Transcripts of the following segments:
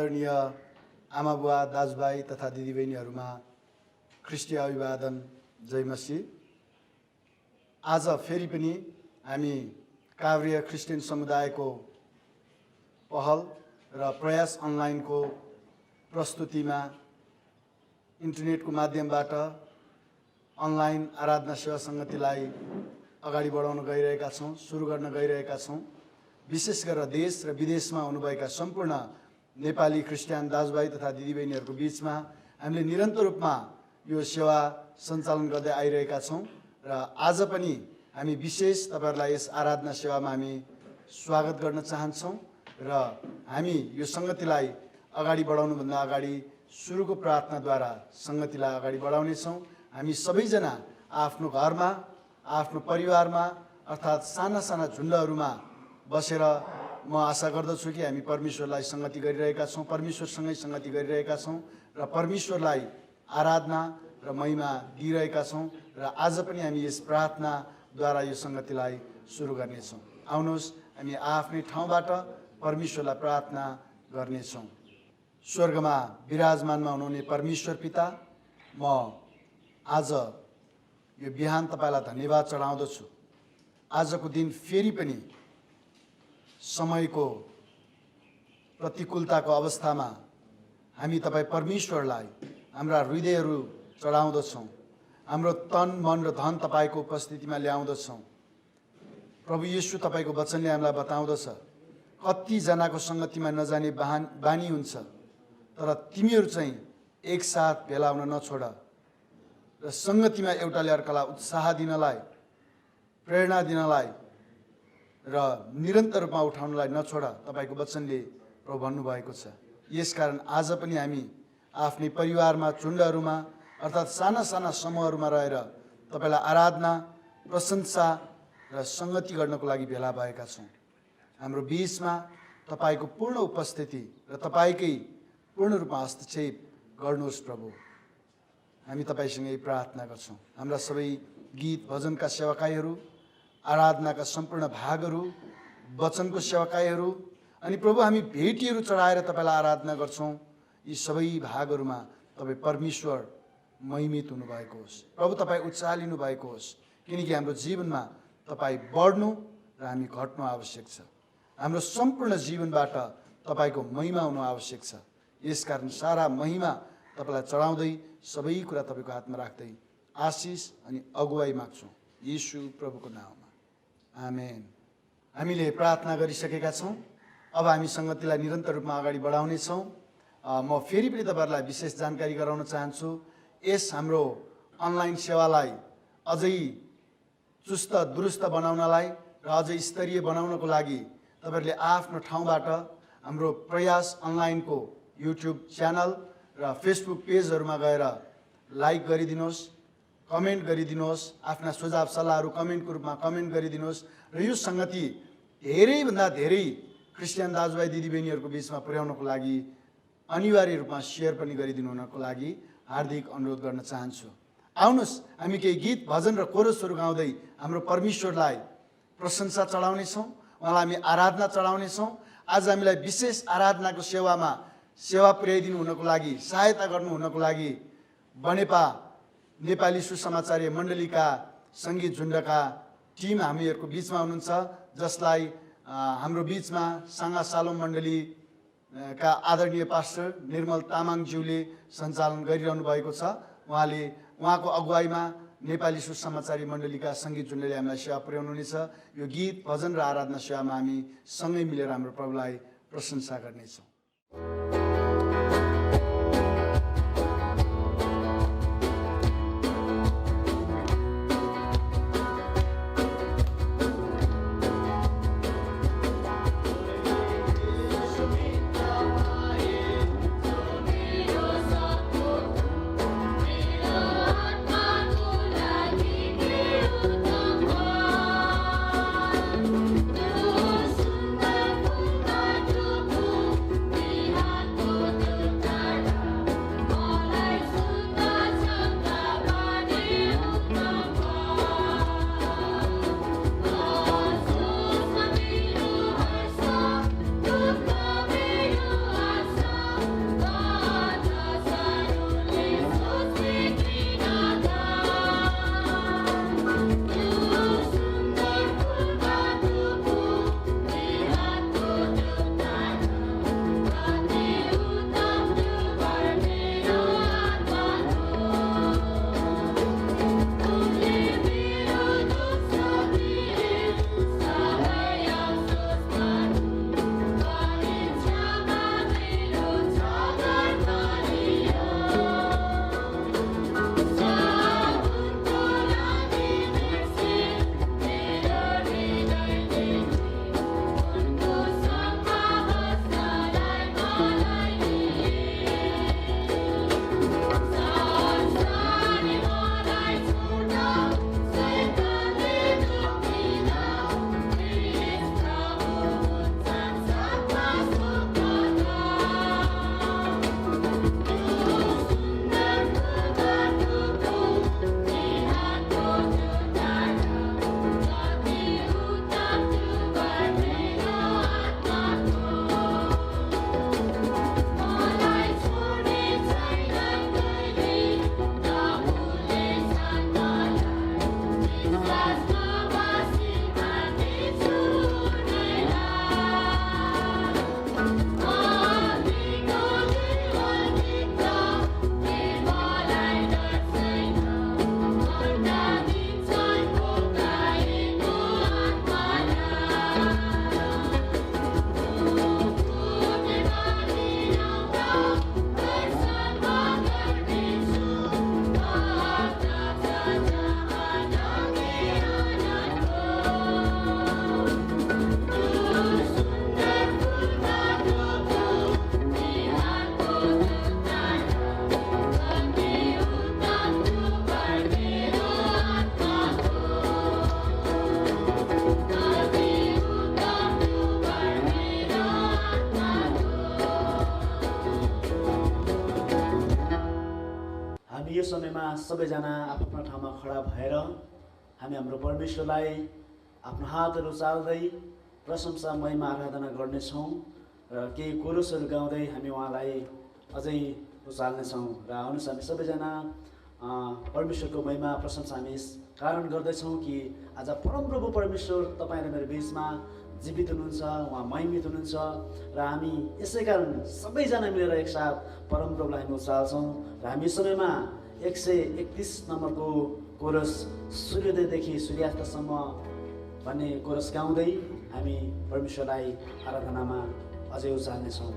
आदरणीय आमा बुवा दाजुभाइ तथा दिदीबहिनीहरूमा ख्रिस्टीय अभिवादन जय मसीह। आज फेरि पनि हामी काभ्रे क्रिस्चियन समुदायको पहल र प्रयास अनलाइनको प्रस्तुतिमा इन्टरनेटको माध्यमबाट अनलाइन आराधना सेवा सङ्गतिलाई अगाडि बढाउन गइरहेका छौँ, सुरु गर्न गइरहेका छौँ। विशेष गरेर देश र विदेशमा हुनुभएका सम्पूर्ण नेपाली क्रिस्चियन दाजुभाइ तथा दिदीबहिनीहरूको बीचमा हामीले निरन्तर रूपमा यो सेवा सञ्चालन गर्दै आइरहेका छौँ र आज पनि हामी विशेष तपाईहरुलाई यस आराधना सेवामा हामी स्वागत गर्न चाहन्छौँ र हामी यो सङ्गतिलाई अगाडि बढाउनुभन्दा अगाडि सुरुको प्रार्थनाद्वारा सङ्गतिलाई अगाडि बढाउनेछौँ। हामी सबैजना आफ्नो घरमा, आफ्नो परिवारमा अर्थात् साना साना झुन्डहरूमा बसेर म आशा गर्दछु कि हामी परमेश्वरलाई सङ्गति गरिरहेका छौँ, परमेश्वरसँगै सङ्गति गरिरहेका छौँ र परमेश्वरलाई आराधना र महिमा दिइरहेका छौँ र आज पनि हामी यस प्रार्थनाद्वारा यो सङ्गतिलाई सुरु गर्नेछौँ। आउनुहोस् हामी आफ्नै ठाउँबाट परमेश्वरलाई प्रार्थना गर्नेछौँ। स्वर्गमा विराजमानमा हुनुहुने परमेश्वर पिता, म आज यो बिहान तपाईलाई धन्यवाद चढाउँदछु। आजको दिन फेरि पनि समयको प्रतिकूलताको अवस्थामा हामी तपाईँ परमेश्वरलाई हाम्रा हृदयहरू चढाउँदछौँ, हाम्रो तन मन र धन तपाईँको उपस्थितिमा ल्याउँदछौँ। प्रभु येशू तपाईँको वचनले हामीलाई बताउँदछ कतिजनाको सङ्गतिमा नजाने बानी हुन्छ, तर तिमीहरू चाहिँ एकसाथ भेला हुन नछोड र सङ्गतिमा एउटाले अर्कालाई उत्साह दिनलाई, प्रेरणा दिनलाई र निरन्तर रूपमा उठाउनलाई नछोड तपाईँको वचनले प्रभु भन्नुभएको छ। यसकारण आज पनि हामी आफ्नै परिवारमा, झुन्डहरूमा अर्थात् साना साना समूहहरूमा रहेर तपाईँलाई आराधना, प्रशंसा र सङ्गति गर्नको लागि भेला भएका छौँ। हाम्रो बीचमा तपाईँको पूर्ण उपस्थिति र तपाईँकै पूर्ण रूपमा हस्तक्षेप गर्नुहोस् प्रभु। हामी तपाईँसँगै प्रार्थना गर्छौँ। हाम्रा सबै गीत भजनका सेवाकाईहरू, आराधनाका सम्पूर्ण भागहरू, वचनको सेवाकाईहरू अनि प्रभु हामी भेटीहरू चढाएर तपाईँलाई आराधना गर्छौँ। यी सबै भागहरूमा तपाईँ परमेश्वर महिमित हुनुभएको होस्, प्रभु तपाईँ उचालिनु भएको होस्, किनकि हाम्रो जीवनमा तपाईँ बढ्नु र हामी घट्नु आवश्यक छ। हाम्रो सम्पूर्ण जीवनबाट तपाईँको महिमा हुनु आवश्यक छ। यसकारण सारा महिमा तपाईँलाई चढाउँदै सबै कुरा तपाईँको हातमा राख्दै आशिष अनि अगुवाई माग्छौँ येशू प्रभुको नाममा, आमेन। हामीले प्रार्थना गरिसकेका छौँ। अब हामी सङ्गतिलाई निरन्तर रूपमा अगाडि बढाउनेछौँ। म फेरि पनि तपाईँहरूलाई विशेष जानकारी गराउन चाहन्छु। यस हाम्रो अनलाइन सेवालाई अझै चुस्त दुरुस्त बनाउनलाई र अझै स्तरीय बनाउनको लागि तपाईँहरूले आफ्नो ठाउँबाट हाम्रो प्रयास अनलाइनको युट्युब च्यानल र फेसबुक पेजहरूमा गएर लाइक गरिदिनुहोस्, कमेन्ट गरिदिनुहोस्, आफ्ना सुझाव सल्लाहहरू कमेन्टको रूपमा कमेन्ट गरिदिनुहोस् र यो सङ्गति धेरैभन्दा धेरै क्रिस्चियन दाजुभाइ दिदीबहिनीहरूको बिचमा पुर्याउनको लागि अनिवार्य रूपमा सेयर पनि गरिदिनु हुनको लागि हार्दिक अनुरोध गर्न चाहन्छु। आउनुहोस् हामी केही गीत भजन र कोरसहरू गाउँदै हाम्रो परमेश्वरलाई प्रशंसा चढाउनेछौँ, उहाँलाई हामी आराधना चढाउनेछौँ। आज हामीलाई विशेष आराधनाको सेवामा सेवा पुर्याइदिनु हुनको लागि, सहायता गर्नु हुनको लागि बनेपा नेपाली सुसमाचार मण्डलीका सङ्गीत झुन्डका टिम हामीहरूको बिचमा हुनुहुन्छ, जसलाई हाम्रो बिचमा साङ्गा सालोम मण्डलीका आदरणीय पास्टर निर्मल तामाङज्यूले सञ्चालन गरिरहनु भएको छ। उहाँको अगुवाईमा नेपाली सुसमाचार मण्डलीका सङ्गीत झुन्डले हामीलाई सेवा पुर्याउनुहुनेछ। यो गीत भजन र आराधना सेवामा हामी सँगै मिलेर हाम्रो प्रभुलाई प्रशंसा गर्नेछौँ। सुन्दर फुलका टुप्पो सबैजना आफ्नो ठाउँमा खडा भएर हामी हाम्रो परमेश्वरलाई आफ्नो हातहरू चाल्दै प्रशंसा महिमा आराधना गर्नेछौँ र केही कोरसहरू गाउँदै हामी उहाँलाई अझै उचाल्नेछौँ। र आउनुहोस् हामी सबैजना परमेश्वरको महिमा प्रशंसा हामी कारण गर्दैछौँ कि आज परमप्रभु परमेश्वर तपाईँ र मेरो बिचमा जीवित हुनुहुन्छ, उहाँ महिमित हुनुहुन्छ र हामी यसै कारण सबैजना मिलेर एकसाथ परमप्रभुलाई हामी उचाल्छौँ। र हामी समयमा 131 नम्बरको कोरस सूर्योदयदेखि सूर्यास्तसम्म भन्ने कोरस गाउँदै हामी परमेश्वरलाई आराधनामा अझै उचाल्नेछौँ।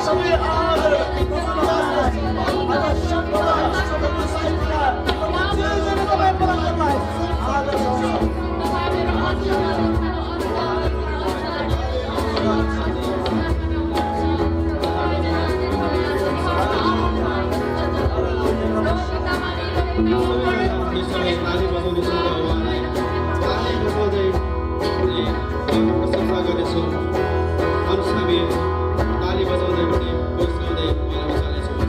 So we are गर्नेछौँ र उहाँलाई ताली बजाउँदै अनि उहाँको प्रशंसा गर्नेछौँ। आउनुहोस् हामी ताली बजाउँदै पनि गीत गाउँदै उहाँलाई उचाल्नेछौँ।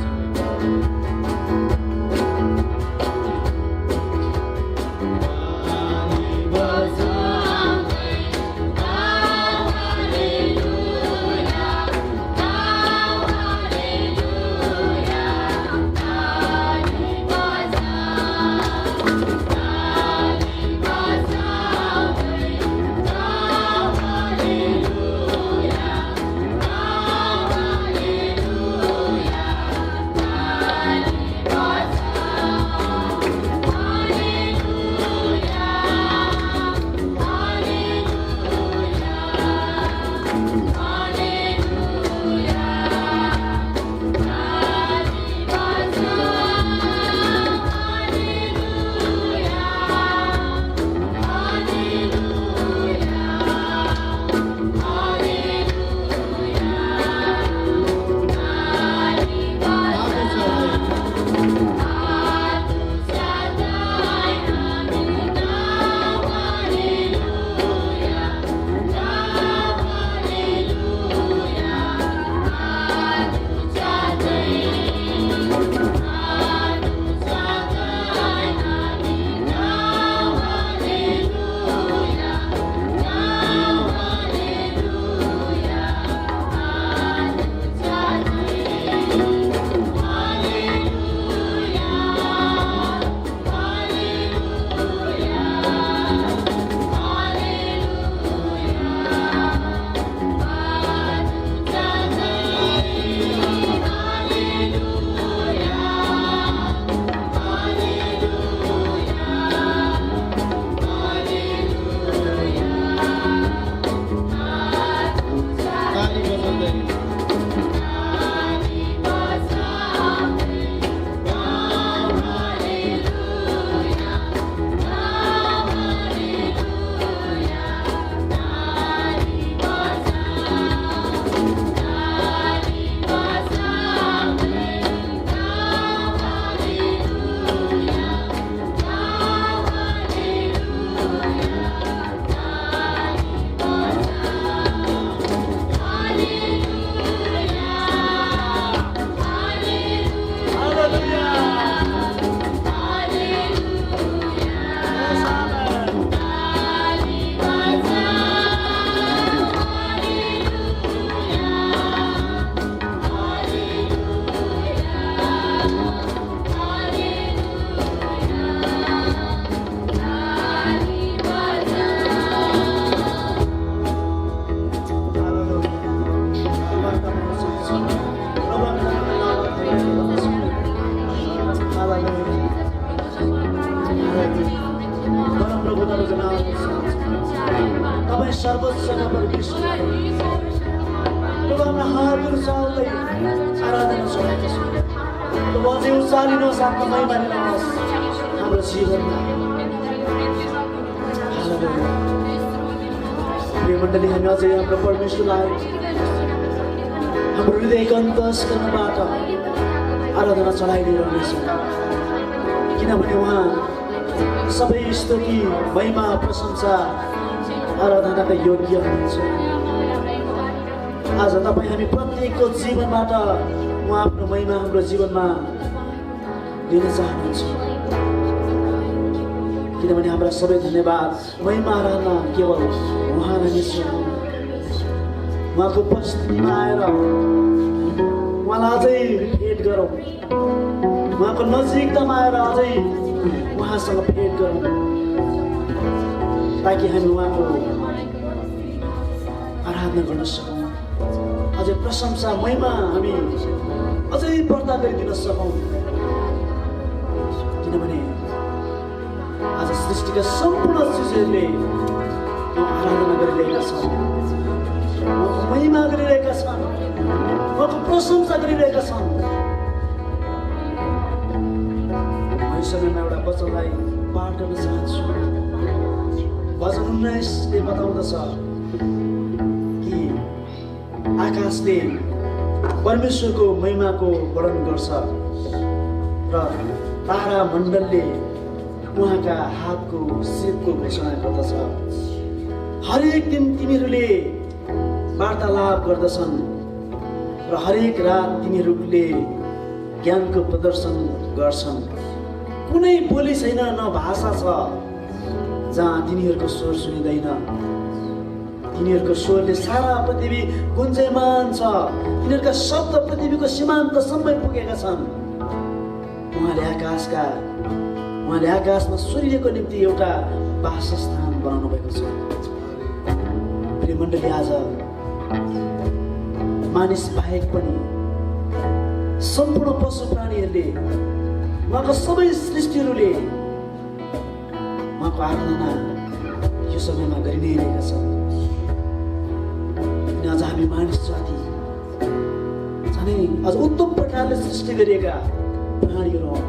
सर्वोच्चमा परमेश्वर प्रभु हाम्रा हातहरू चाल्दै आराधना चढाएका छौँ। प्रभु अझै उचालिनुहोस्, आफ्नो महिमा लिनुहोस् हाम्रो जीवनमा। हालेलुया। प्रिय मण्डली, हामी अझै हाम्रो परमेश्वरलाई हाम्रो हृदयको अन्तस्करणबाट आराधना चढाइदिइरहनेछौँ, किनभने उहाँ सबै स्तुति, महिमा, प्रशंसा, आराधनाका योग्य हुनुहुन्छ। आज तपाईँ हामी प्रत्येकको जीवनबाट उहाँ आफ्नो महिमा हाम्रो जीवनमा लिन चाहनुहुन्छ, किनभने हाम्रा सबै धन्यवाद, महिमा, आराधना केवल उहाँलाई नै छ। उहाँको उपस्थितिमा आएर उहाँलाई अझै भेट गरौँ, उहाँको नजिकतामा आएर अझै उहाँसँग भेट गरौँ, ताकि हामी उहाँको आराधना गर्न सकौँ, अझै प्रशंसा, महिमा हामी अझै बढ्ता गरिदिन सकौँ। किनभने आज सृष्टिका सम्पूर्ण चिजहरूले आराधना गरिरहेका छन्, उहाँको महिमा गरिरहेका छन्, उहाँको प्रशंसा गरिरहेका छन्। समयमा एउटा वचनलाई पाठ गर्न चाहन्छु। वचन 19ले बताउँदछ कि आकाशले परमेश्वरको महिमाको वर्णन गर्छ र तारा मण्डलले उहाँका हातको सिपको घोषणा गर्दछ। हरेक दिन तिमीहरूले वार्तालाप गर्दछन् र हरेक रात तिमीहरूले ज्ञानको प्रदर्शन गर्छन्। कुनै बोली छैन, न भाषा छ जहाँ तिनीहरूको स्वर सुनिँदैन। तिनीहरूको स्वरले सारा पृथ्वी गुन्जयमान छ। तिनीहरूका शब्द पृथ्वीको सीमान्तसम्म पुगेका छन्। उहाँले आकाशमा सूर्यको निम्ति एउटा वासस्थान बनाउनु भएको छ। प्रिय मण्डली, आज मानिस बाहेक पनि सम्पूर्ण पशु प्राणीहरूले, उहाँको सबै सृष्टिहरूले उहाँको आराधना यो समयमा गरि नै रहेका छन्। आज हामी मानिस जाति झनै अझ उत्तम प्रकारले सृष्टि गरिएका प्राणीहरू हौँ।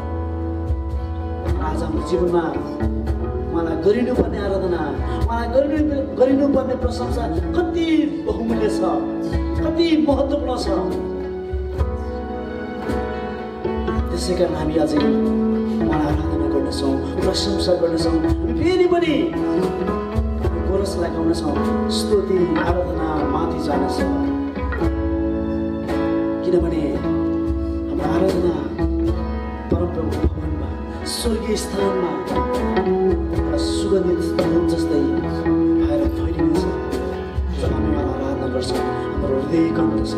आज हाम्रो जीवनमा उहाँलाई गरिनुपर्ने आराधना, उहाँलाई गरिनुपर्ने प्रशंसा कति बहुमूल्य छ, कति महत्त्वपूर्ण छ। त्यसै कारण हामी अझै उहाँलाई आराधना गर्नेछौँ, प्रशंसा गर्नेछौँ। हामी फेरि पनि कोरस लगाउनेछौँ, स्तुति आराधना माथि जानेछ। किनभने हाम्रो आराधना परमप्रभुको भवनमा, स्वर्गीय स्थानमा सुगन्धित धूप जस्तै भएर फैलिनेछ। जब हामी उहाँलाई आराधना गर्छौँ, हाम्रो हृदय कम्पिन्छ।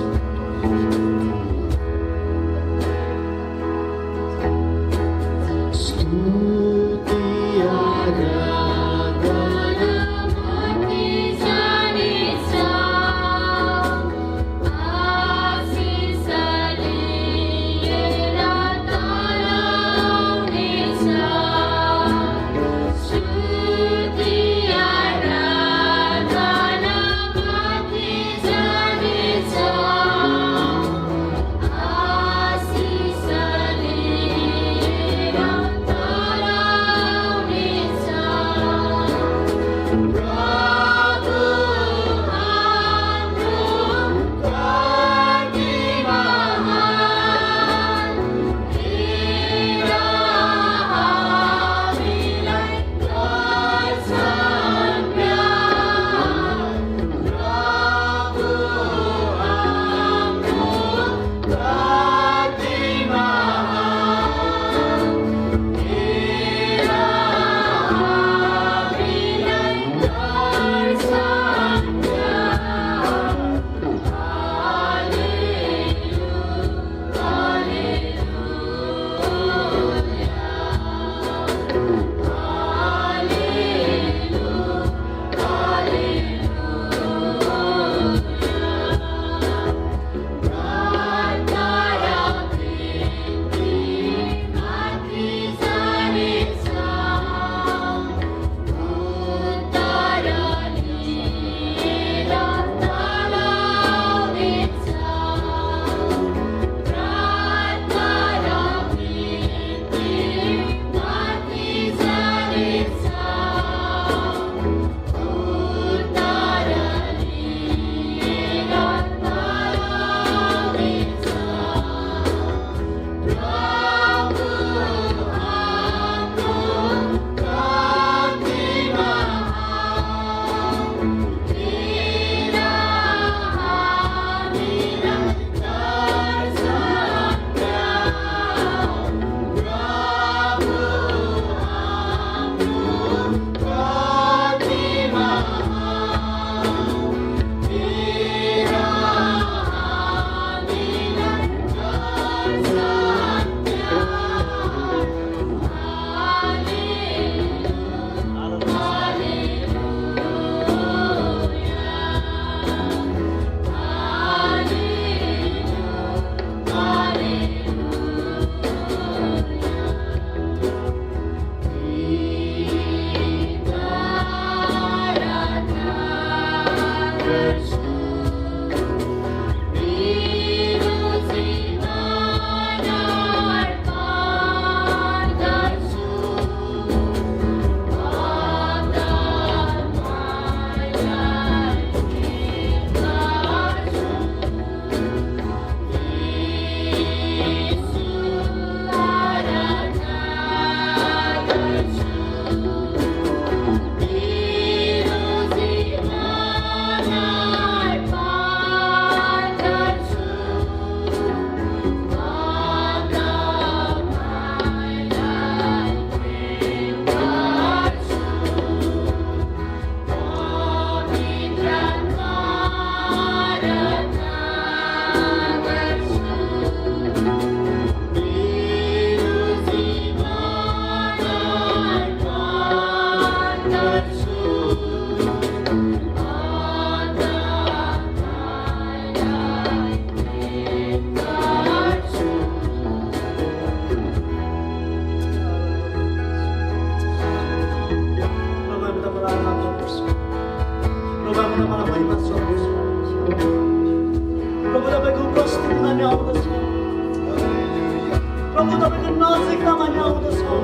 नजिकमा हामी आउँदछौँ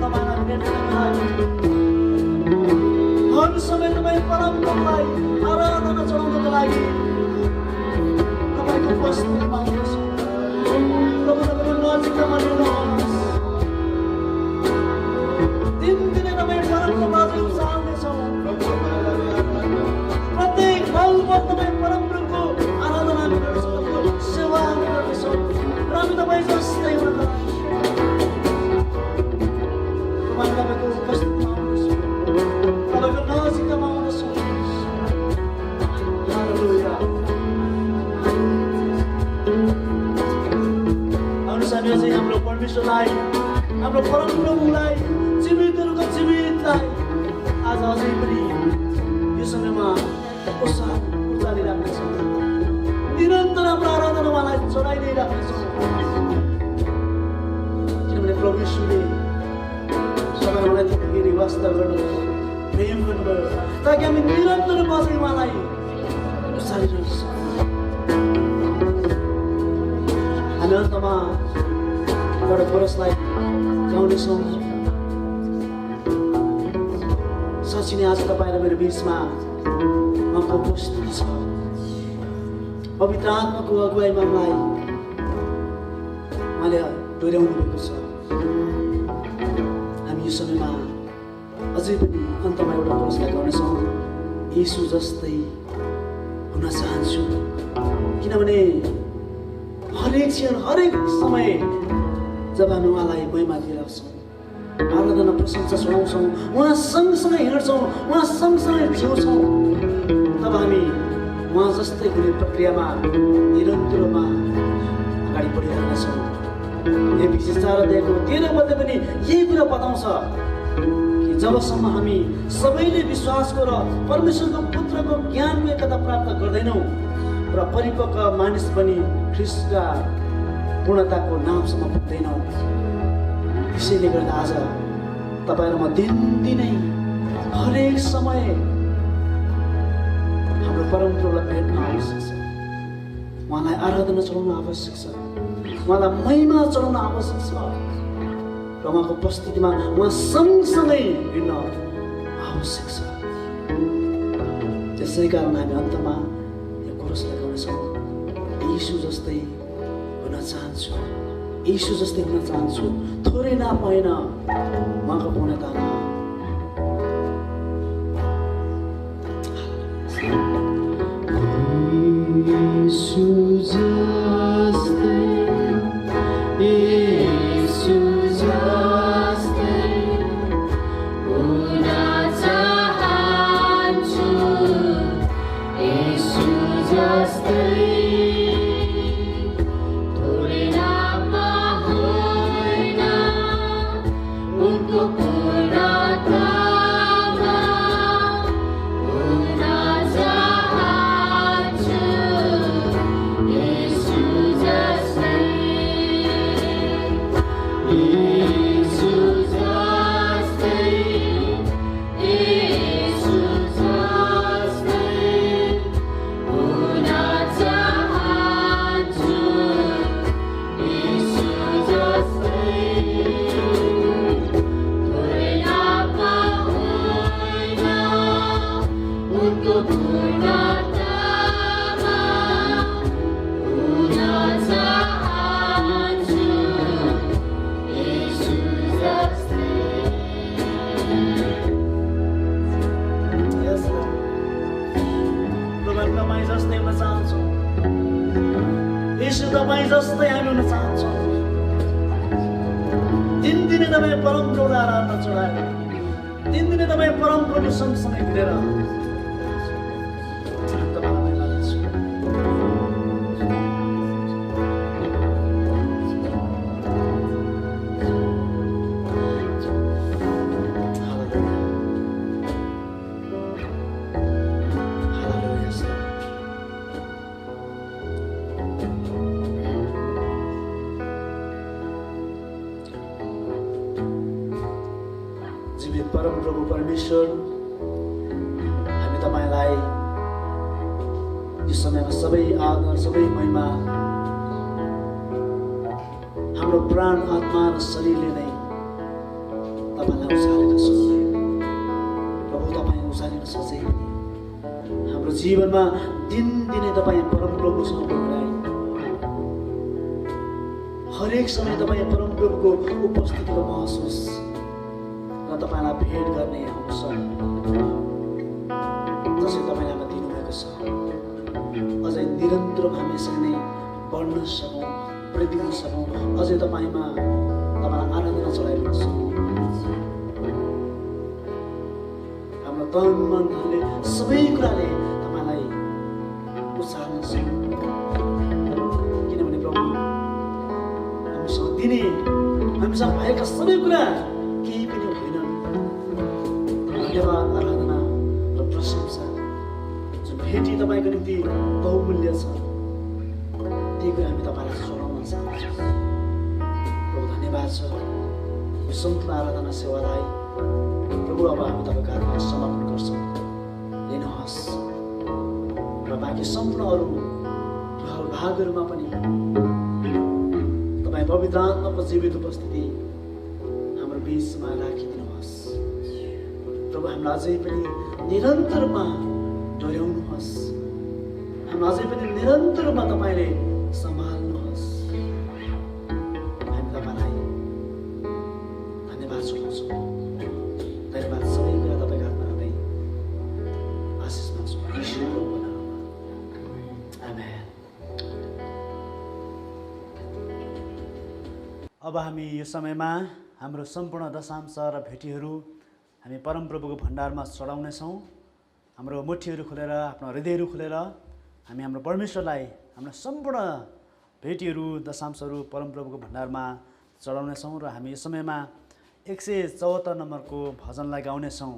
तपाईँलाई भेट्नको लागि हर समय तपाईँ परमप्रभुलाई आराधना चढाउनको लागि तपाईँको उपस्थितिमा आउँदछौँ। प्रभु तपाईँको नजिकमा ल्याउनुहोस्। दिनदिनै तपाईँ परमप्रभुलाई उचाल्नेछौँ। प्रत्येक पल तपाईँ परमप्रभुको आराधना गर्छौँ, तपाईँको सेवा गर्छौँ र हामी तपाईँ जस्तै हुनको लागि तपाईँको उपस्थितिमा आउँदछौँ, तपाईँको नजिकमा आउँदछौँ। हालेलुया। आउनुहोस् हामी अझै हाम्रो परमेश्वरलाई, हाम्रो परमप्रभुलाई, जीवितहरूको जीवितलाई आज अझै पनि यो समयमा उचालिराख्नेछौँ। निरन्तर हाम्रो आराधना उहाँलाई चढाइदिइ राख्नेछौँ, किनभने प्रभु यीशुले सबैलाई त्यतिखेर वास्ता गर्नुभयो, प्रेम गर्नुभयो, ताकि हामी निरन्तर बजाइ उहाँलाई उचालिरहन्छ। हामी अन्तमा एउटा कोरसलाई गाउनेछौँ। साँच्चै नै आज तपाईँ र मेरो बिचमा उहाँको उपस्थिति छ। पवित्र आत्माको अगुवाईमा मलाई उहाँले डोर्याउनु भएको छ। हामी यो समयमा अझै पनि अन्तमा एउटा कोरसलाई गाउनेछौँ। येशू जस्तै हुन चाहन्छु, किनभने हरेक क्षण हरेक समय जब हामी उहाँलाई महिमा दिइरहेछौँ, आराधना प्रशंसा चढाउँछौँ, उहाँ सँगसँगै हिँड्छौँ, उहाँ सँगसँगै जिउँछौँ, तब हामी उहाँ जस्तै हुने प्रक्रियामा निरन्तरमा अगाडि बढिरहेछौँ। यो विशेष 4 अध्यायको 13 पदले पनि यही कुरा बताउँछ कि जबसम्म हामी सबैले विश्वासको र परमेश्वरको पुत्रको ज्ञानको एकता प्राप्त गर्दैनौँ र परिपक्व मानिस पनि ख्रिस्टका पूर्णताको नामसम्म पुग्दैनौँ। त्यसैले गर्दा आज तपाईँ र म दिनदिनै हरेक समय हाम्रो परमप्रभुलाई भेट्न आवश्यक छ, उहाँलाई आराधना चढाउन आवश्यक छ, उहाँलाई महिमा चढाउन आवश्यक छ र उहाँको उपस्थितिमा उहाँ सँगसँगै हिँड्न आवश्यक छ। त्यसै कारण हामी अन्तमा यो कोरसलाई गाउनेछौँ। येशू जस्तै हुन चाहन्छु, येशू जस्तै हुन चाहन्छु, थोरै नपाएन उहाँको पूर्णतामा। येशू जस्तै, येशू जस्तै हुन चाहन्छु, येशू जस्तै थोरै नाममा होइन उनको पूर्णतामा हुन चाहन्छु, येशू जस्तै, येशू जस्तै, येशू जस्तै हुन चाहन्छु, येशू जस्तै थोरै नाममा होइन उनको पूर्णतामा हुन चाहन्छु, येशू जस्तै। Yes, Lord. प्रभु तपाईँ जस्तै हुन चाहन्छौँ, येशू तपाईँ जस्तै हामी हुन चाहन्छौँ। दिनदिनै तपाईँ परमप्रभुलाई आराधना चढाएर, दिनदिनै तपाईँ परमप्रभु सँगसँगै हिँडेर तपाईँलाई महिमा दिन्छु। जीवित परमप्रभु परमेश्वर, हामी तपाईँलाई यो समयमा सबै आदर, सबै महिमा हाम्रो प्राण आत्मा र शरीरले नै तपाईँलाई उचालेर सोच्ने प्रभु तपाईँ उचालेर सोचे हाम्रो जीवनमा दिनदिनै तपाईँ परमप्रभुसँग बोलाइ हरेक समय तपाईँ परमप्रभुको उपस्थितिको महसुस र तपाईँलाई भेट गर्ने अवसर जसरी तपाईँले हामीलाई दिनुभएको छ अझै निरन्तर हामी यसरी नै बढ्न सकौँ वृद्धि हुन सकौँ अझै तपाईँलाई आराधना चलाइरहन सकौँ हाम्रो तन मन धनले सबै कुराले तपाईँलाई उचाल्न सकौँ किनभने प्रभु हामीसँग दिने हामीसँग भएका सबै कुरा केही पनि होइन धन्यवाद आराधना र प्रशंसा जुन भेटी तपाईँको निम्ति बहुमूल्य छ त्यही कुरा हामी तपाईँलाई चढाउन चाहन्छौँ प्रभु धन्यवाद छ यो सम्पूर्ण आराधना सेवालाई प्रभु अब हामी तपाईँको हातमा समर्पण गर्छौँ लिनुहोस् र बाँकी सम्पूर्ण अरू भागहरूमा पनि तपाईँ पवित्र आत्माको जीवित उपस्थिति हाम्रो बिचमा राखिदिनुहोस् प्रभु हामीलाई अझै पनि निरन्तरमा डोर्याउनुहोस् हामीलाई अझै पनि निरन्तरमा तपाईँले सम्हाल्नुहोस् हामी तपाईँलाई धन्यवाद चढाउँछौँ धन्यवाद सबै कुरा तपाईँको हातमा राख्दै आशिष माग्छौँ ईश्वरको नाममा आमेन। अब हामी यो समयमा हाम्रो सम्पूर्ण दशांश र भेटीहरू हामी परमप्रभुको भण्डारमा चढाउनेछौँ। हाम्रो मुठीहरू खोलेर आफ्नो हृदयहरू खोलेर हामी हाम्रो परमेश्वरलाई हाम्रो सम्पूर्ण भेटीहरू दशांशहरू परमप्रभुको भण्डारमा चढाउनेछौँ र हामी यो समयमा 174 नम्बरको भजनलाई गाउनेछौँ।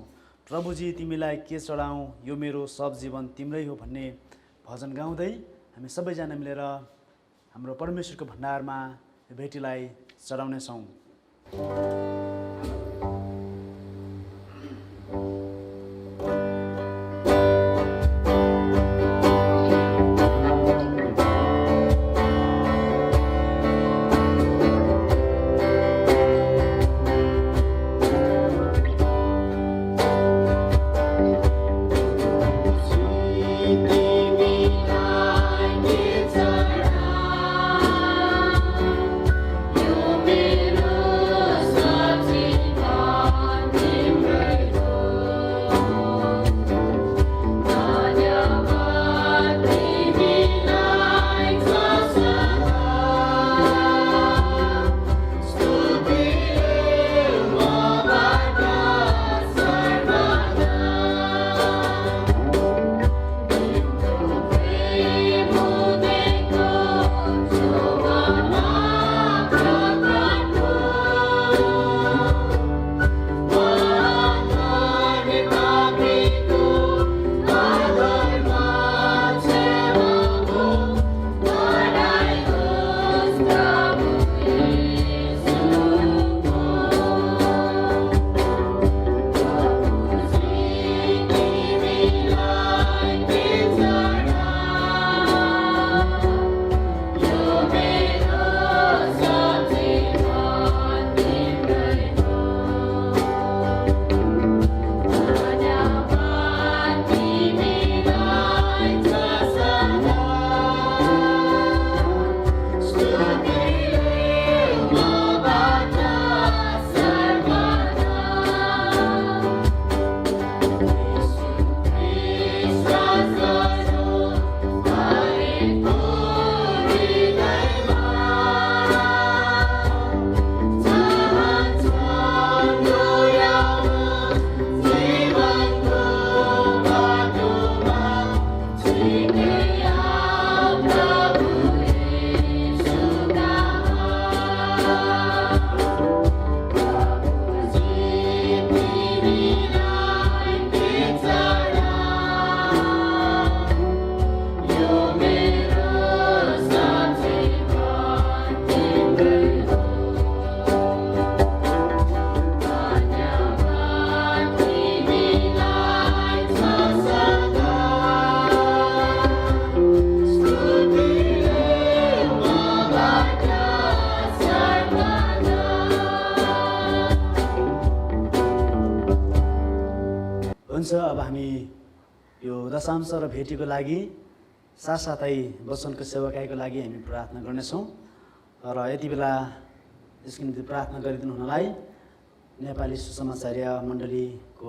प्रभुजी तिमीलाई के चढाउँ यो मेरो सब जीवन तिम्रै हो भन्ने भजन गाउँदै हामी सबैजना मिलेर हाम्रो परमेश्वरको भण्डारमा यो भेटीलाई चढाउनेछौँ। मेरो सब अब हामी यो दशांश र भेटीको लागि साथसाथै वचनको सेवाकाईको लागि हामी प्रार्थना गर्नेछौँ। र यति बेला यसको निम्ति प्रार्थना गरिदिनु हुनलाई नेपाली सुसमाचार्य मण्डलीको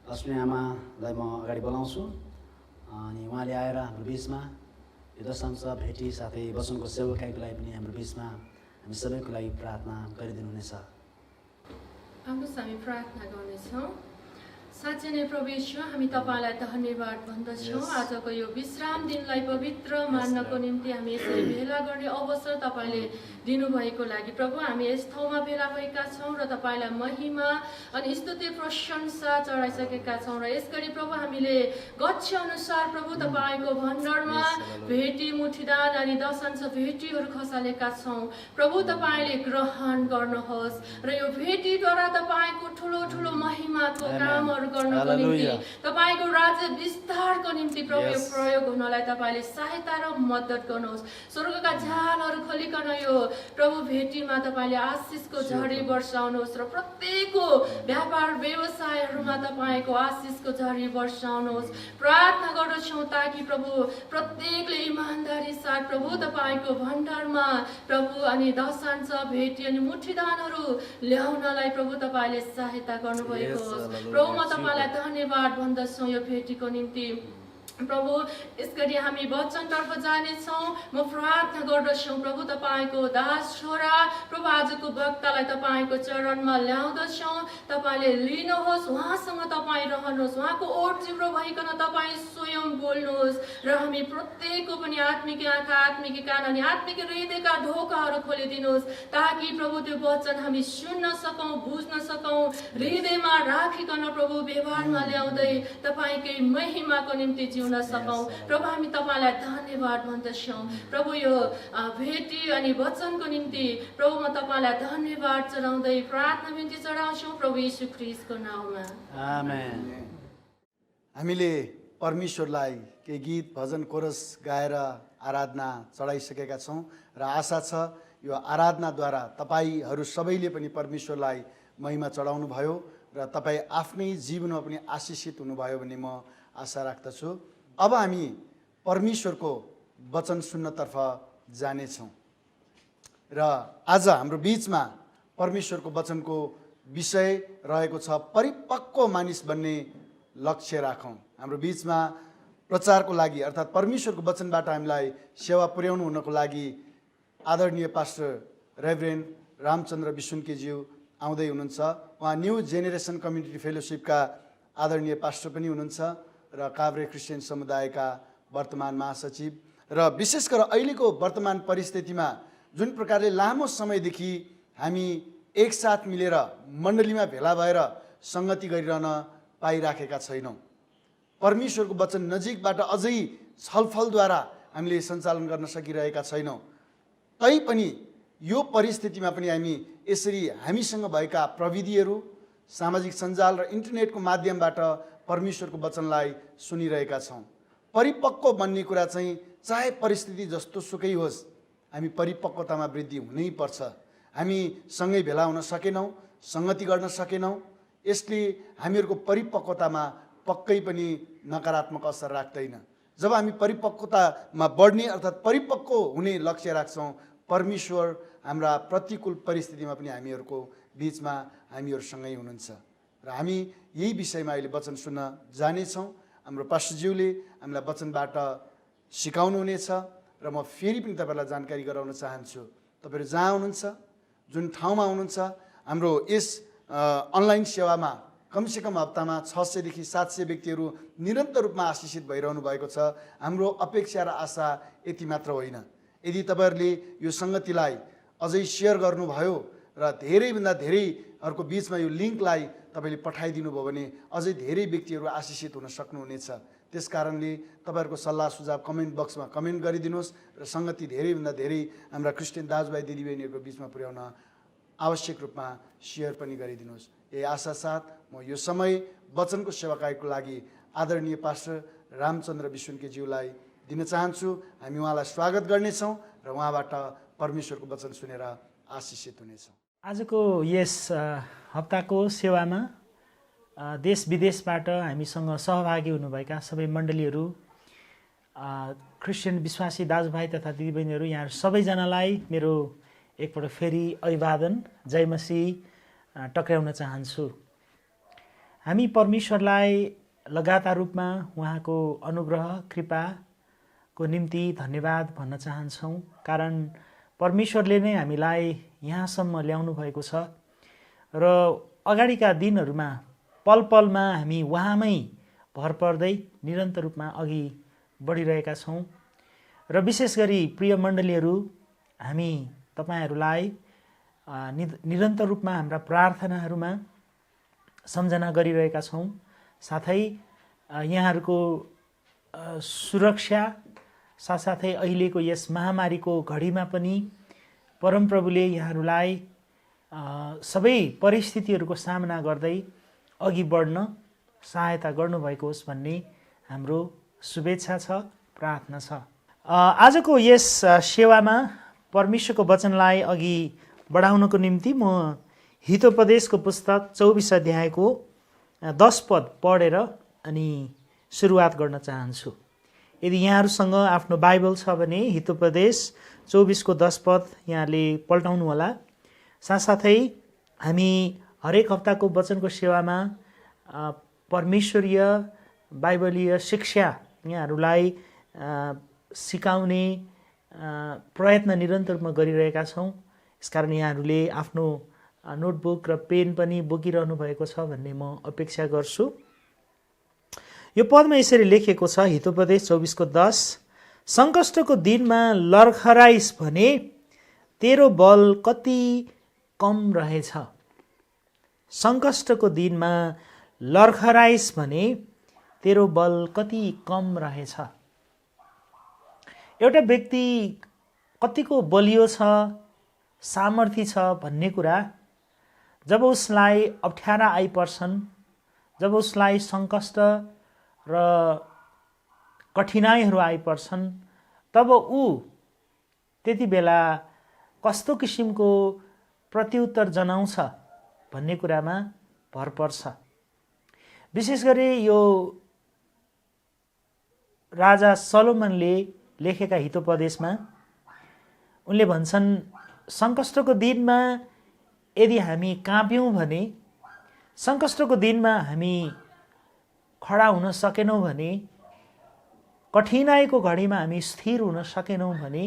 लक्ष्मी आमालाई म अगाडि बोलाउँछु। अनि उहाँले आएर हाम्रो बिचमा यो दशांश भेटी साथै वचनको सेवाकाईको लागि पनि हाम्रो बिचमा हामी सबैको लागि प्रार्थना गरिदिनुहुनेछ। आउनुहोस् हामी प्रार्थना गर्नेछौँ। साँच्चै नै प्रभु ईश्वर, हामी तपाईँलाई धन्यवाद भन्दछौँ। आजको यो विश्राम दिनलाई पवित्र मान्नको निम्ति हामी यसरी भेला गर्ने अवसर तपाईँले दिनुभएको लागि प्रभु हामी यस ठाउँमा भेला भएका छौँ र तपाईँलाई महिमा अनि स्तुति प्रशंसा चढाइसकेका छौँ। र यसगरी प्रभु हामीले गच्छ अनुसार प्रभु तपाईँको भण्डारमा भेटी मुठीदान अनि दशांश भेटीहरू खसालेका छौँ। प्रभु तपाईँले ग्रहण गर्नुहोस् र यो भेटीद्वारा तपाईँको ठुलो ठुलो महिमाको कामहरू गर्नको निम्ति तपाईँको राज्य विस्तारको निम्ति प्रभु प्रयोग हुनलाई तपाईँले सहायता र मद्दत गर्नुहोस्। स्वर्गका झालहरू खोलिकन यो प्रभु भेटीमा तपाईँले आशिषको झरी वर्षाउनुहोस् र प्रत्येकको व्यापार व्यवसायहरूमा तपाईँको आशिषको झरी वर्षाउनुहोस्। प्रार्थना गर्दछौँ ताकि प्रभु प्रत्येकले इमान्दारी साथ प्रभु तपाईँको भण्डारमा प्रभु अनि दशांश भेटी अनि मुठीदानहरू ल्याउनलाई प्रभु तपाईँले सहायता गर्नुभएको होस्। प्रभु म तपाईँलाई धन्यवाद भन्दछौँ यो भेटीको निम्ति। प्रभु यसगरी हामी वचनतर्फ जानेछौँ। म प्रार्थना गर्दछौँ प्रभु तपाईँको दास छोरा प्रभु आजको वक्तालाई तपाईँको चरणमा ल्याउँदछौँ। तपाईँले लिनुहोस्, उहाँसँग तपाईँ रहनुहोस्, उहाँको ओठ जिब्रो भइकन तपाईँ स्वयं बोल्नुहोस् र हामी प्रत्येकको पनि आत्मिक आँखा, आत्मिक कान अनि आत्मिक हृदयका ढोकाहरू खोलिदिनुहोस् ताकि प्रभु त्यो वचन हामी सुन्न सकौँ, बुझ्न सकौँ, हृदयमा राखिकन प्रभु व्यवहारमा ल्याउँदै तपाईँकै महिमाको निम्ति जिउन सकौँ। प्रभु हामी तपाईँलाई धन्यवाद भन्दछौँ। प्रभु यो भेटी अनि वचनको निम्ति प्रभु म तपाईँलाई धन्यवाद चढाउँदै प्रार्थना बिन्ती चढाउँछौँ प्रभु यीशु ख्रीष्टको नाउँमा, आमेन। हामीले परमेश्वरलाई केही गीत भजन कोरस गाएर आराधना चढाइसकेका छौँ र आशा छ यो आराधनाद्वारा तपाईँहरू सबैले पनि परमेश्वरलाई महिमा चढाउनु भयो र तपाईँ आफ्नै जीवनमा पनि आशिषित हुनुभयो भन्ने म आशा राख्दछु। अब हामी परमेश्वरको वचन सुन्नतर्फ जानेछौँ र आज हाम्रो बिचमा परमेश्वरको वचनको विषय रहेको छ परिपक्व मानिस बन्ने लक्ष्य राखौँ। हाम्रो बिचमा प्रचारको लागि अर्थात् परमेश्वरको वचनबाट हामीलाई सेवा पुर्याउनु हुनको लागि आदरणीय पास्टर रेभरेन्ड रामचन्द्र विसुन्केज्यू आउँदै हुनुहुन्छ। उहाँ न्यू जेनेरेसन कम्युनिटी फेलोसिपका आदरणीय पास्टर पनि हुनुहुन्छ र काभ्रे क्रिस्चियन समुदायका वर्तमान महासचिव र विशेष गरेर अहिलेको वर्तमान परिस्थितिमा जुन प्रकारले लामो समयदेखि हामी एकसाथ मिलेर मण्डलीमा भेला भएर सङ्गति गरिरहन पाइराखेका छैनौँ। परमेश्वरको वचन नजिकबाट अझै छलफलद्वारा हामीले सञ्चालन गर्न सकिरहेका छैनौँ। तैपनि यो परिस्थितिमा पनि हामी यसरी हामीसँग भएका प्रविधिहरू, सामाजिक सञ्जाल र इन्टरनेटको माध्यमबाट परमेश्वरको वचनलाई सुनिरहेका छौँ। परिपक्व बन्ने कुरा चाहिँ चाहे परिस्थिति जस्तो सुकै होस् हामी परिपक्वतामा वृद्धि हुनै पर्छ। हामी सँगै भेला हुन सकेनौँ, सङ्गति गर्न सकेनौँ, यसले हामीहरूको परिपक्वतामा पक्कै पनि नकारात्मक असर राख्दैन। जब हामी परिपक्वतामा बढ्ने अर्थात् परिपक्व हुने लक्ष्य राख्छौँ परमेश्वर हाम्रा प्रतिकूल परिस्थितिमा पनि हामीहरूको बिचमा हामीहरूसँगै हुनुहुन्छ र हामी यही विषयमा अहिले वचन सुन्न जानेछौँ। हाम्रो पास्टरज्यूले हामीलाई वचनबाट सिकाउनुहुनेछ र म फेरि पनि तपाईँलाई जानकारी गराउन चाहन्छु। तपाईँहरू जहाँ हुनुहुन्छ, जुन ठाउँमा हुनुहुन्छ, हाम्रो यस अनलाइन सेवामा कमसेकम हप्तामा 600 देखि 700 व्यक्तिहरू निरन्तर रूपमा आशिषित भइरहनु भएको छ। हाम्रो अपेक्षा र आशा यति मात्र होइन। यदि तपाईँहरूले यो सङ्गतिलाई अझै सेयर गर्नुभयो र धेरैभन्दा धेरैहरूको बिचमा यो लिङ्कलाई तपाईँले पठाइदिनु भयो भने अझै धेरै व्यक्तिहरू आशिषित हुन सक्नुहुनेछ। त्यस कारणले तपाईँहरूको सल्लाह सुझाव कमेन्ट बक्समा कमेन्ट गरिदिनुहोस् र सङ्गति धेरैभन्दा धेरै हाम्रा क्रिस्चियन दाजुभाइ दिदीबहिनीहरूको बिचमा पुर्याउन आवश्यक रूपमा सेयर पनि गरिदिनुहोस्। यही आशा साथ म यो समय वचनको सेवाकाईको लागि आदरणीय पास्टर रामचन्द्र विसुन्केज्यूलाई दिन चाहन्छु। हामी उहाँलाई स्वागत गर्नेछौँ र उहाँबाट परमेश्वरको वचन सुनेर आशिषित हुनेछौँ। आजको यस हप्ताको सेवामा देश विदेशबाट हामीसँग सहभागी हुनुभएका सबै मण्डलीहरू, क्रिस्चियन विश्वासी दाजुभाइ तथा दिदीबहिनीहरू, यहाँ सबैजनालाई मेरो एकपल्ट फेरि अभिवादन जय मसीह टक्र्याउन चाहन्छु। हामी परमेश्वरलाई लगातार रूपमा उहाँको अनुग्रह कृपाको निम्ति धन्यवाद भन्न चाहन्छौँ, कारण परमेश्वरले नै हामीलाई यहाँसम्म ल्याउनु भएको छ र अगाडिका दिनहरूमा पल पलमा हामी उहाँमै भर पर्दै निरन्तर रूपमा अघि बढिरहेका छौँ। र विशेष गरी प्रिय मण्डलीहरू, हामी तपाईँहरूलाई निरन्तर रूपमा हाम्रा प्रार्थनाहरूमा सम्झना गरिरहेका छौँ। साथै यहाँहरूको सुरक्षा साथसाथै अहिलेको यस महामारीको घडीमा पनि परमप्रभुले यहाँहरूलाई सबै परिस्थितिहरूको सामना गर्दै अघि बढ्न सहायता गर्नुभएको होस् भन्ने हाम्रो शुभेच्छा छ, प्रार्थना छ। आजको यस सेवामा परमेश्वरको वचनलाई अघि बढाउनको निम्ति म हितोपदेशको पुस्तक 24 अध्यायको 10 पद पढेर अनि सुरुवात गर्न चाहन्छु। यदि यहाँहरूसँग आफ्नो बाइबल छ भने हितोपदेश 24 को 10 पद यहाँले पल्टाउनु होला। साथसाथै हामी हरेक हप्ताको वचनको सेवामा परमेश्वरीय बाइबलीय शिक्षा यहाँहरूलाई सिकाउने प्रयत्न निरन्तर रूपमा गरिरहेका छौँ। यसकारण यहाँहरूले आफ्नो नोटबुक र पेन पनि बोकिरहनु भएको छ भन्ने म अपेक्षा गर्छु। यो पदमा यसरी लेखेको छ, हितोपदेश 24 को 10, सङ्कष्टको दिनमा लर्खराइस भने तेरो बल कति कम रहेछ। सङ्कष्टको दिनमा लर्खराइस भने तेरो बल कति कम रहेछ। एउटा व्यक्ति कतिको बलियो छ, सामर्थ्य छ भन्ने कुरा जब उसलाई अप्ठ्यारा आइपर्छन्, जब उसलाई सङ्कष्ट र कठिनाइहरू आइपर्छन्, तब ऊ त्यति बेला कस्तो किसिमको प्रत्युत्तर जनाउँछ भन्ने कुरामा भर पर्छ। विशेष गरी यो राजा सलोमनले लेखेका हितोपदेशमा उनले भन्छन्, सङ्कष्टको दिनमा यदि हामी काँप्यौँ भने, सङ्कष्टको दिनमा हामी खडा हुन सकेनौँ भने, कठिनाइको घडीमा हामी स्थिर हुन सकेनौँ भने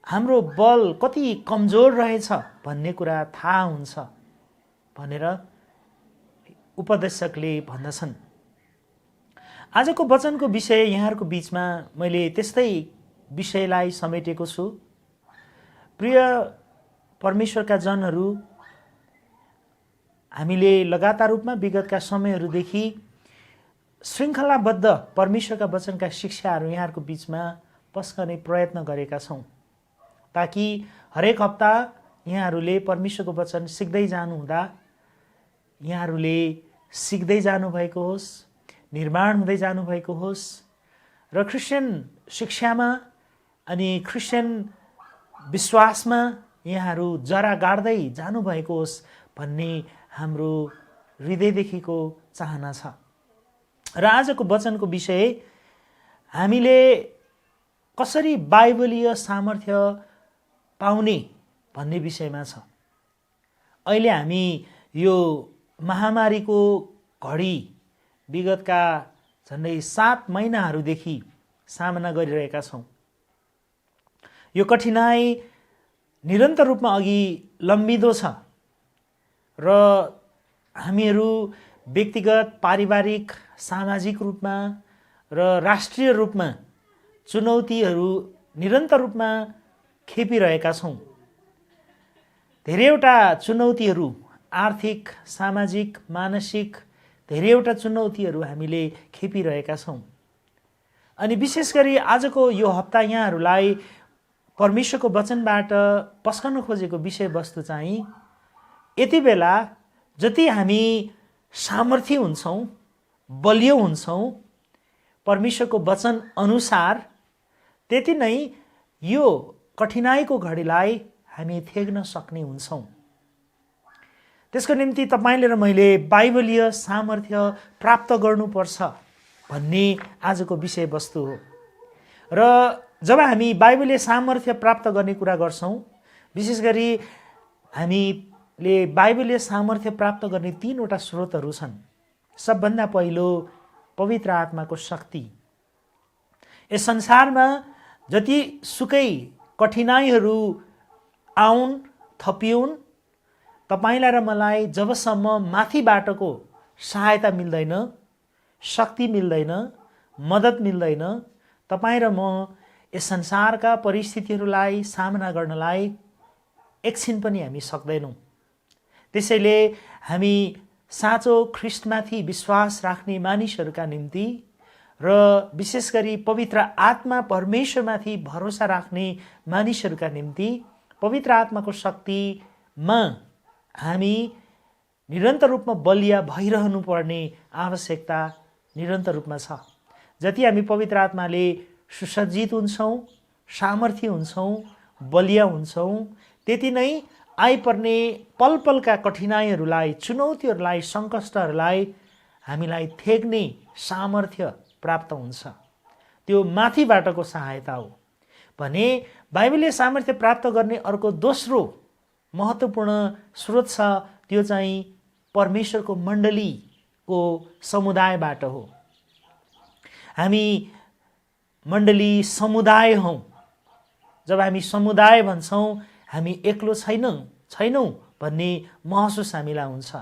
हाम्रो बल कति कमजोर रहेछ भन्ने कुरा थाहा हुन्छ भनेर उपदेशकले भन्दछन्। आजको वचनको विषय यहाँहरूको बिचमा मैले त्यस्तै विषयलाई समेटेको छु। प्रिय परमेश्वरका जनहरू, हामीले लगातार रूपमा विगतका समयहरूदेखि श्रृङ्खलाबद्ध परमेश्वरका वचनका शिक्षाहरू यहाँहरूको बिचमा पस्कने प्रयत्न गरेका छौँ, ताकि हरेक हप्ता यहाँहरूले परमेश्वरको वचन सिक्दै जानुहुँदा यहाँहरूले सिक्दै जानुभएको होस्, निर्माण हुँदै जानुभएको होस् र क्रिस्चियन शिक्षामा अनि क्रिस्चियन विश्वासमा यहाँहरू जरा गाड्दै जानुभएको होस् भन्ने हाम्रो हृदयदेखिको चाहना छ। र आजको वचनको विषय हामीले कसरी बाइबलीय सामर्थ्य पाउने भन्ने विषयमा छ। अहिले हामी यो महामारीको घडी विगतका झन्डै 7 महिनाहरूदेखि सामना गरिरहेका छौँ। यो कठिनाइ निरन्तर रूपमा अघि लम्बिँदो छ र हामीहरू व्यक्तिगत, पारिवारिक, सामाजिक रूपमा र राष्ट्रिय रूपमा चुनौतीहरू निरन्तर रूपमा खेपिरहेका छौँ। धेरैवटा चुनौतीहरू आर्थिक, सामाजिक, मानसिक धेरैवटा चुनौतीहरू हामीले खेपिरहेका छौँ। अनि विशेष गरी आजको यो हप्ता यहाँहरूलाई परमेश्वरको वचनबाट पस्कन खोजेको विषयवस्तु चाहिँ यति बेला जति हामी सामर्थ्य हुन्छौँ, बलियो हुन्छौँ परमेश्वरको वचन अनुसार, त्यति नै यो कठिनाइको घडीलाई हामी थेग्न सक्ने हुन्छौँ। त्यसको निम्ति तपाईँले र मैले बाइबलीय सामर्थ्य प्राप्त गर्नुपर्छ भन्ने आजको विषयवस्तु हो। र जब हामी बाइबलीय सामर्थ्य प्राप्त गर्ने कुरा गर्छौँ, विशेष गरी हामीले बाइबलीय सामर्थ्य प्राप्त गर्ने 3वटा स्रोतहरू छन्। सबभन्दा पहिलो पवित्र आत्माको शक्ति। यस संसारमा जति सुकै कठिनाइहरू आउन् थपिउन्, तपाईँलाई र मलाई जबसम्म माथिबाटको सहायता मिल्दैन, शक्ति मिल्दैन, मद्दत मिल्दैन, तपाईँ र म यस संसारका परिस्थितिहरूलाई सामना गर्नलाई एकछिन पनि हामी सक्दैनौँ। त्यसैले हामी साँचो ख्रिस्टमाथि विश्वास राख्ने मानिसहरूका निम्ति र विशेष गरी पवित्र आत्मा परमेश्वरमाथि भरोसा राख्ने मानिसहरूका निम्ति पवित्र आत्माको शक्तिमा हामी निरन्तर रूपमा बलिया भइरहनु पर्ने आवश्यकता निरन्तर रूपमा छ। जति हामी पवित्र आत्माले सुसज्जित हुन्छौँ, सामर्थ्य हुन्छौँ, बलिया हुन्छौँ, त्यति नै आइपर्ने पल पलका कठिनाइहरूलाई, चुनौतीहरूलाई, सङ्कष्टहरूलाई हामीलाई थेग्ने सामर्थ्य प्राप्त हुन्छ। त्यो माथिबाटको सहायता हो भने बाइबलीय सामर्थ्य प्राप्त गर्ने अर्को दोस्रो महत्त्वपूर्ण स्रोत छ, त्यो चाहिँ परमेश्वरको मण्डलीको समुदायबाट हो। हामी मण्डली समुदाय हौँ। जब हामी समुदाय भन्छौँ, हामी एक्लो छैनौँ भन्ने महसुस हामीलाई हुन्छ।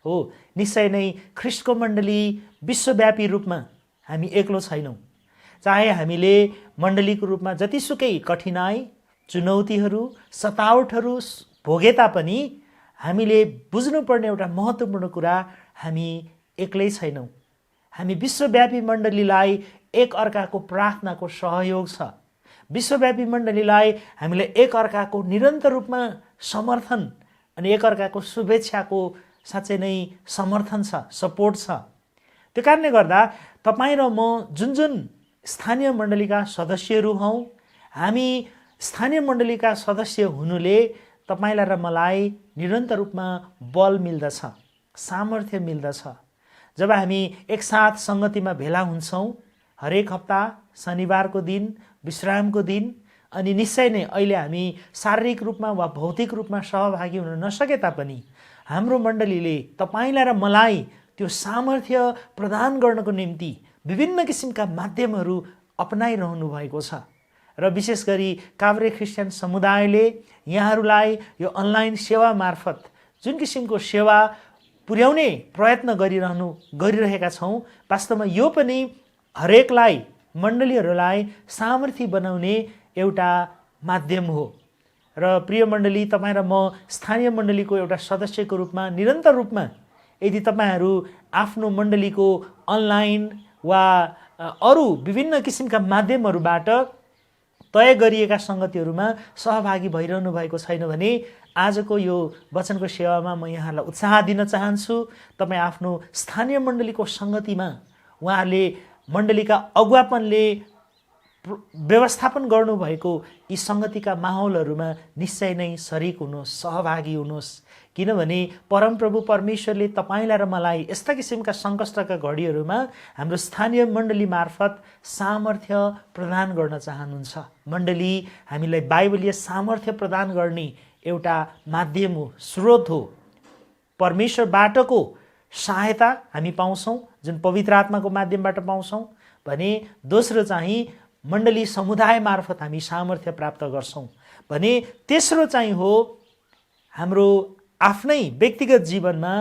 हो, निश्चय नै ख्रिस्टको मण्डली विश्वव्यापी रूपमा हामी एक्लो छैनौँ। चाहे हामीले मण्डलीको रूपमा जतिसुकै कठिनाइ, चुनौतीहरू, सतावटहरू भोगे तापनि हामीले बुझ्नुपर्ने एउटा महत्त्वपूर्ण कुरा, हामी एक्लै छैनौँ। हामी विश्वव्यापी मण्डलीलाई एक अर्काको प्रार्थनाको सहयोग छ। विश्वव्यापी मण्डलीलाई हामीले एक अर्काको निरन्तर रूपमा समर्थन अनि एक अर्काको शुभेच्छाको साँच्चै नै समर्थन छ, सपोर्ट छ। त्यो कारणले गर्दा तपाईँ र म जुन जुन स्थानीय मण्डलीका सदस्यहरू हौँ, हामी स्थानीय मण्डलीका सदस्य हुनुले तपाईँलाई र मलाई निरन्तर रूपमा बल मिल्दछ, सामर्थ्य मिल्दछ। जब हामी एकसाथ सङ्गतिमा भेला हुन्छौँ, हरेक हप्ता शनिबारको दिन, विश्रामको दिन, अनि निश्चय नै अहिले हामी शारीरिक रूपमा वा भौतिक रूपमा सहभागी हुन नसके तापनि हाम्रो मण्डलीले तपाईँलाई र मलाई त्यो सामर्थ्य प्रदान गर्नको निम्ति विभिन्न किसिमका माध्यमहरू अपनाइरहनु भएको छ। र विशेष गरी काभ्रे क्रिस्चियन समुदायले यहाँहरूलाई यो अनलाइन सेवा मार्फत जुन किसिमको सेवा पुर्याउने प्रयत्न गरिरहेका छौँ, वास्तवमा यो पनि हरेकलाई, मण्डलीहरूलाई सामर्थ्य बनाउने एउटा माध्यम हो। र प्रिय मण्डली, तपाईँ र म स्थानीय मण्डलीको एउटा सदस्यको रूपमा निरन्तर रूपमा यदि तपाईँहरू आफ्नो मण्डलीको अनलाइन वा अरू विभिन्न किसिमका माध्यमहरूबाट तय गरिएका सङ्गतिहरूमा सहभागी भइरहनु भएको छैन भने आजको यो वचनको सेवामा म यहाँलाई उत्साह दिन चाहन्छु। तपाईँ आफ्नो स्थानीय मण्डलीको सङ्गतिमा उहाँहरूले मण्डलीका अगुवापनले व्यवस्थापन गर्नुभएको यी सङ्गतिका माहौलहरूमा निश्चय नै सरिक हुनुहोस्, सहभागी हुनुहोस्। किनभने परमप्रभु परमेश्वरले तपाईँलाई र मलाई यस्ता किसिमका सङ्कष्टका घडीहरूमा हाम्रो स्थानीय मण्डली मार्फत सामर्थ्य प्रदान गर्न चाहनुहुन्छ। मण्डली हामीलाई बाइबलीय सामर्थ्य प्रदान गर्ने एउटा माध्यम हो, स्रोत हो। परमेश्वरबाटको सहायता हामी पाउँछौँ, जुन पवित्र आत्माको माध्यमबाट पाउँछौँ भने दोस्रो चाहिँ मण्डली समुदाय मार्फत हामी सामर्थ्य प्राप्त गर्छौँ भने तेस्रो चाहिँ हो हाम्रो आफ्नै व्यक्तिगत जीवनमा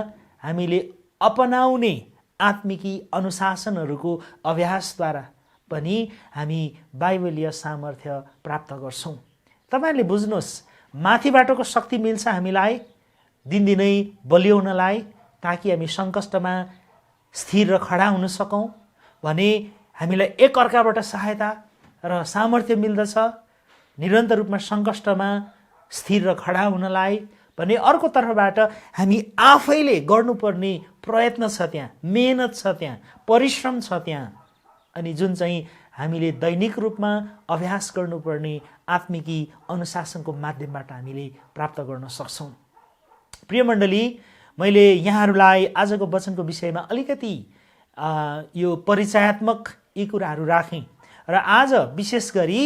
हामीले अपनाउने आत्मिकी अनुशासनहरूको अभ्यासद्वारा पनि हामी बाइबलीय सामर्थ्य प्राप्त गर्छौँ। तपाईँहरूले बुझ्नुहोस्, माथिबाटको शक्ति मिल्छ हामीलाई दिनदिनै बलियाउनलाई, ताकि हामी सङ्कष्टमा स्थिर र खडा हुन सकौँ भने हामीलाई एक अर्काबाट सहायता र सामर्थ्य मिल्दछ निरन्तर रूपमा सङ्कष्टमा स्थिर र खडा हुनलाई भने अर्को तर्फबाट हामी आफैले गर्नुपर्ने प्रयत्न छ, त्यहाँ मेहनत छ, त्यहाँ परिश्रम छ त्यहाँ, अनि जुन चाहिँ हामीले दैनिक रूपमा अभ्यास गर्नुपर्ने आत्मिकी अनुशासनको माध्यमबाट हामीले प्राप्त गर्न सक्छौँ। प्रिय मण्डली, मैले यहाँहरूलाई आजको वचनको विषयमा अलिकति यो परिचयात्मक यी कुराहरू राखेँ र आज विशेष गरी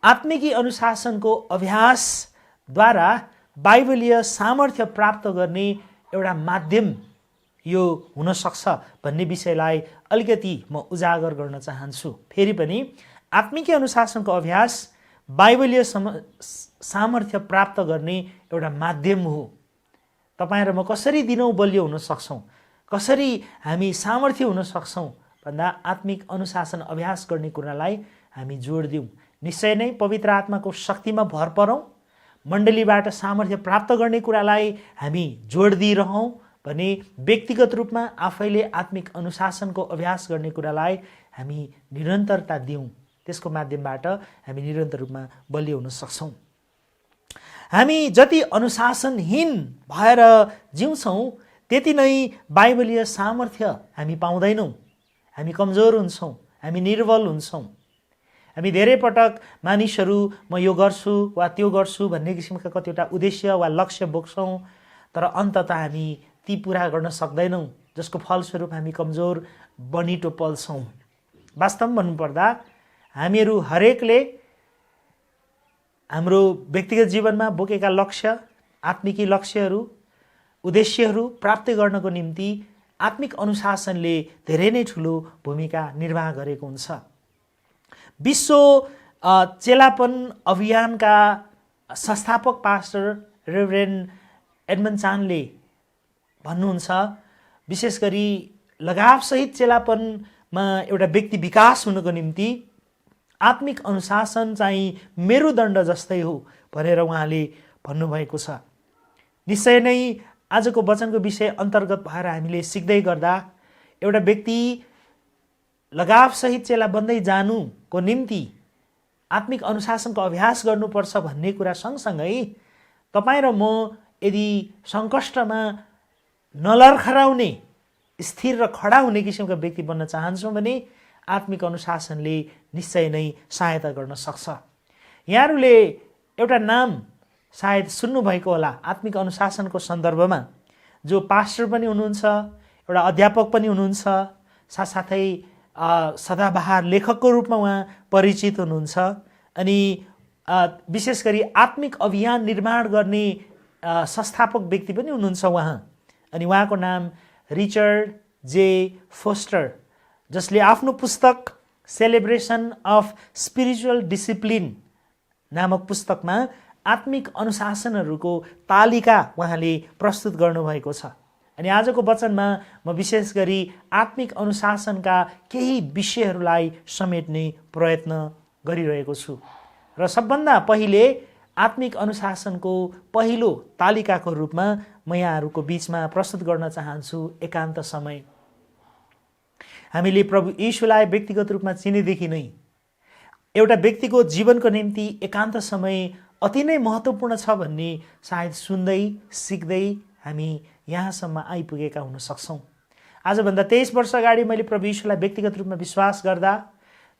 आत्मिकी अनुशासनको अभ्यासद्वारा बाइबलीय सामर्थ्य प्राप्त गर्ने एउटा माध्यम यो हुनसक्छ भन्ने विषयलाई अलिकति म उजागर गर्न चाहन्छु। फेरि पनि आत्मिकी अनुशासनको अभ्यास बाइबलीय सामर्थ्य प्राप्त गर्ने एउटा माध्यम हो। तपाईँ र म कसरी दिनौँ बलियो हुन सक्छौँ, कसरी हामी सामर्थ्य हुन सक्छौँ भन्दा आत्मिक अनुशासन अभ्यास गर्ने कुरालाई हामी जोड दिउँ। निश्चय नै पवित्र आत्माको शक्तिमा भर परौँ, मण्डलीबाट सामर्थ्य प्राप्त गर्ने कुरालाई हामी जोड दिइरहौँ भने व्यक्तिगत रूपमा आफैले आत्मिक अनुशासनको अभ्यास गर्ने कुरालाई हामी निरन्तरता दिउँ। त्यसको माध्यमबाट हामी निरन्तर रूपमा बलियो हुन सक्छौँ। हामी जति अनुशासनहीन भएर जिउँछौँ त्यति नै बाइबलीय सामर्थ्य हामी पाउँदैनौँ। हामी कमजोर हुन्छौँ, हामी निर्बल हुन्छौँ। हामी धेरै पटक मानिसहरू म यो गर्छु वा त्यो गर्छु भन्ने किसिमका कतिवटा उद्देश्य वा लक्ष्य बोक्छौँ, तर अन्ततः हामी ती पुरा गर्न सक्दैनौँ, जसको फलस्वरूप हामी कमजोर बनिटो पल्छौँ। वास्तवमा भन्नुपर्दा हामीहरू हरेकले हाम्रो व्यक्तिगत जीवनमा बोकेका लक्ष्य, आत्मिकी लक्ष्यहरू, उद्देश्यहरू प्राप्त गर्नको निम्ति आत्मिक अनुशासनले धेरै नै ठुलो भूमिका निर्वाह गरेको हुन्छ। विश्व चेलापन अभियानका संस्थापक पास्टर रेभरेन्ड एडमन्ड चानले भन्नुहुन्छ, विशेष गरी लगावसहित चेलापनमा एउटा व्यक्ति विकास हुनको निम्ति आत्मिक अनुशासन चाहिँ मेरुदण्ड जस्तै हो भनेर उहाँले भन्नुभएको छ। निश्चय नै आजको वचनको विषय अन्तर्गत भएर हामीले सिक्दै गर्दा एउटा व्यक्ति लगावसहित चेला बन्दै जानुको निम्ति आत्मिक अनुशासनको अभ्यास गर्नुपर्छ भन्ने कुरा सँगसँगै तपाईँ र म यदि सङ्कष्टमा नलर्खराउने, स्थिर र खडा हुने किसिमका व्यक्ति बन्न चाहन्छौँ भने आत्मिक अनुशासनले निश्चय नै सहायता गर्न सक्छ। यहाँहरूले एउटा नाम सायद सुन्नुभएको होला आत्मिक अनुशासनको सन्दर्भमा, जो पास्टर पनि हुनुहुन्छ, एउटा अध्यापक पनि हुनुहुन्छ, साथसाथै सदाबहार लेखकको रूपमा उहाँ परिचित हुनुहुन्छ अनि विशेष गरी आत्मिक अभियान निर्माण गर्ने संस्थापक व्यक्ति पनि हुनुहुन्छ उहाँ। अनि उहाँको नाम रिचर्ड जे फोस्टर, जसले आफ्नो पुस्तक सेलिब्रेसन अफ स्पिरिचुअल डिसिप्लिन नामक पुस्तकमा आत्मिक अनुशासनहरूको तालिका उहाँले प्रस्तुत गर्नुभएको छ। अनि आजको वचनमा म विशेष गरी आत्मिक अनुशासनका केही विषयहरूलाई समेट्ने प्रयत्न गरिरहेको छु र सबभन्दा पहिले आत्मिक अनुशासनको पहिलो तालिकाको रूपमा म यहाँहरूको बिचमा प्रस्तुत गर्न चाहन्छु एकान्त समय। हामीले प्रभु यीशुलाई व्यक्तिगत रूपमा चिनेदेखि नै एउटा व्यक्तिको जीवनको निम्ति एकान्त समय अति नै महत्त्वपूर्ण छ भन्ने सायद सुन्दै सिक्दै हामी यहाँसम्म आइपुगेका हुन सक्छौँ। आजभन्दा 23 वर्ष अगाडि मैले प्रभु यीशुलाई व्यक्तिगत रूपमा विश्वास गर्दा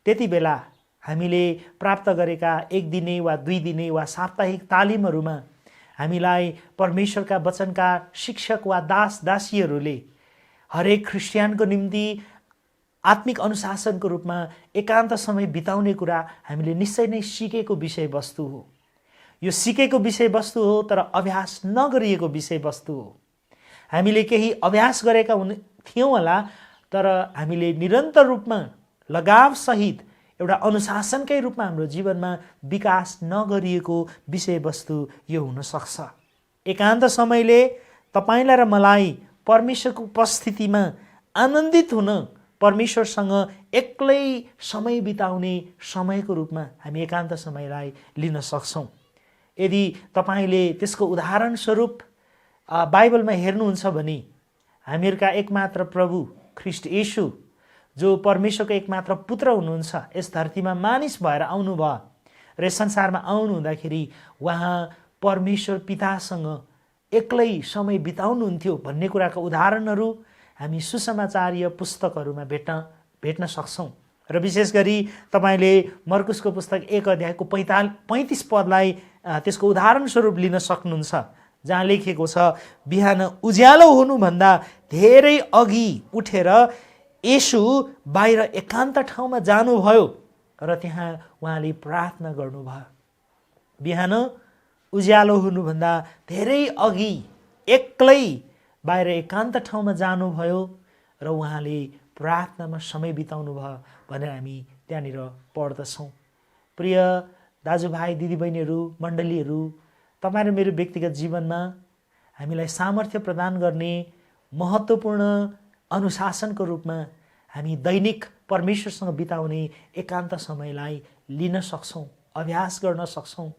त्यति बेला हामीले प्राप्त गरेका 1 दिने वा 2 दिने वा साप्ताहिक तालिमहरूमा हामीलाई परमेश्वरका वचनका शिक्षक वा दास दासीहरूले हरेक ख्रिस्टियनको निम्ति आत्मिक अनुशासनको रूपमा एकान्त समय बिताउने कुरा हामीले निश्चय नै सिकेको विषयवस्तु हो। यो सिकेको विषयवस्तु हो तर अभ्यास नगरिएको विषयवस्तु हो। हामीले केही अभ्यास गरेका थियौँ होला तर हामीले निरन्तर रूपमा लगावसहित एउटा अनुशासनकै रूपमा हाम्रो जीवनमा विकास नगरिएको विषयवस्तु यो हुनसक्छ। एकान्त समयले तपाईँलाई र मलाई परमेश्वरको उपस्थितिमा आनन्दित हुन, परमेश्वरसँग एक्लै समय बिताउने समयको रूपमा हामी एकान्त समयलाई लिन सक्छौँ। यदि तपाईँले त्यसको उदाहरण स्वरूप बाइबलमा हेर्नुहुन्छ भने हामीहरूका एकमात्र प्रभु ख्रिस्ट येशू जो परमेश्वरको एकमात्र पुत्र हुनुहुन्छ, यस धरतीमा मानिस भएर आउनुभयो र यस संसारमा आउनु हुँदाखेरि उहाँ परमेश्वर पितासँग एक्लै समय बिताउनुहुन्थ्यो भन्ने कुराका उदाहरणहरू हामी सुसमाचारीय पुस्तकहरूमा भेट्न सक्छौँ। र विशेष गरी तपाईँले मर्कुसको पुस्तक 1 अध्यायको 35 पदलाई त्यसको उदाहरण स्वरूप लिन सक्नुहुन्छ, जहाँ लेखिएको छ बिहान उज्यालो हुनुभन्दा धेरै अघि उठेर येशू बाहिर एकान्त ठाउँमा जानुभयो र त्यहाँ उहाँले प्रार्थना गर्नुभयो। बिहान उज्यालो हुनुभन्दा धेरै अघि एक्लै बाहिर एकान्त ठाउँमा जानुभयो र उहाँले प्रार्थनामा समय बिताउनु भयो भनेर हामी त्यहाँनिर पढ्दछौँ। प्रिय दाजुभाइ दिदीबहिनीहरू मण्डलीहरू, तपाईँ र मेरो व्यक्तिगत जीवनमा हामीलाई सामर्थ्य प्रदान गर्ने महत्त्वपूर्ण अनुशासनको रूपमा हामी दैनिक परमेश्वरसँग बिताउने एकान्त समयलाई लिन सक्छौँ, अभ्यास गर्न सक्छौँ।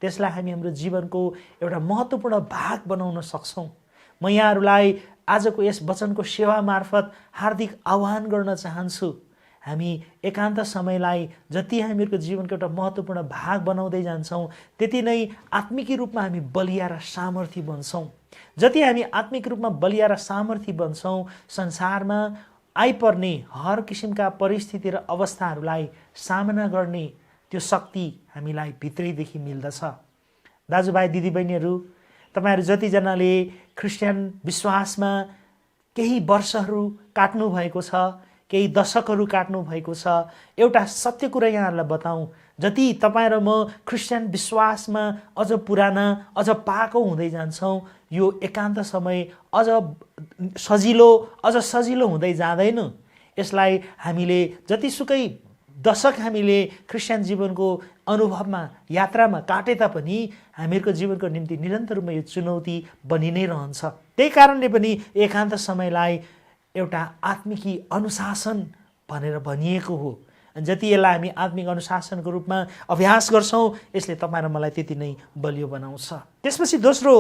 त्यसलाई हामी हाम्रो जीवनको एउटा महत्त्वपूर्ण भाग बनाउन सक्छौँ। म यहाँहरूलाई आजको यस वचनको सेवा मार्फत हार्दिक आह्वान गर्न चाहन्छु। हामी एकान्त समयलाई जति हामीहरूको जीवनको एउटा महत्त्वपूर्ण भाग बनाउँदै जान्छौँ त्यति नै आत्मिक रूपमा हामी बलिया र सामर्थी बन्छौँ। जति हामी आत्मिक रूपमा बलिया र सामर्थी बन्छौँ, संसारमा आइपर्ने हर किसिमका परिस्थिति र अवस्थाहरूलाई सामना गर्ने त्यो शक्ति हामीलाई भित्रैदेखि मिल्दछ। दाजुभाइ दिदीबहिनीहरू, तपाईँहरू जतिजनाले क्रिस्चियन विश्वासमा केही वर्षहरू काट्नु भएको छ, केही दशकहरू काट्नु भएको छ, एउटा सत्य कुरा यहाँहरूलाई बताउँ, जति तपाईँ र म क्रिस्चियन विश्वासमा अझ पुराना अझ पाको हुँदै जान्छौँ, यो एकान्त समय अझ सजिलो हुँदै जाँदैन। यसलाई हामीले जतिसुकै दशक हामीले क्रिस्चियन जीवनको अनुभवमा यात्रामा काटे तापनि हामीहरूको जीवनको निम्ति निरन्तर रूपमा यो चुनौती बनि नै रहन्छ। त्यही कारणले पनि एकान्त समयलाई एउटा आत्मिकी अनुशासन भनेर भनिएको हो। जति यसलाई हामी आत्मिक अनुशासनको रूपमा अभ्यास गर्छौँ, यसले तपाईँ र मलाई त्यति नै बलियो बनाउँछ। त्यसपछि दोस्रो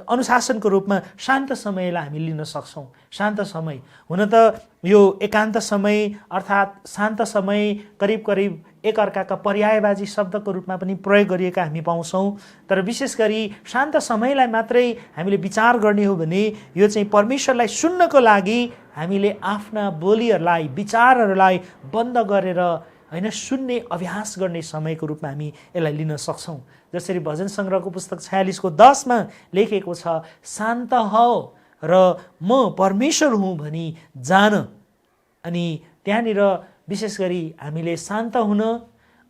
अनुशासनको रूपमा शान्त समयलाई हामी लिन सक्छौँ। शान्त समय हुन त यो एकान्त समय अर्थात् शान्त समय करिब करिब एकअर्काका पर्यायवाची शब्दको रूपमा पनि प्रयोग गरिएका हामी पाउँछौँ। तर विशेष गरी शान्त समयलाई मात्रै हामीले विचार गर्ने हो भने यो चाहिँ परमेश्वरलाई सुन्नको लागि हामीले आफ्ना बोलीहरूलाई विचारहरूलाई बन्द गरेर होइन सुन्ने अभ्यास गर्ने समयको रूपमा हामी यसलाई लिन सक्छौँ। जसरी भजन सङ्ग्रहको पुस्तक 46:10 लेखेको छ, शान्त हौ र म परमेश्वर हुँ भनी जान। अनि त्यहाँनिर विशेष गरी हामीले शान्त हुन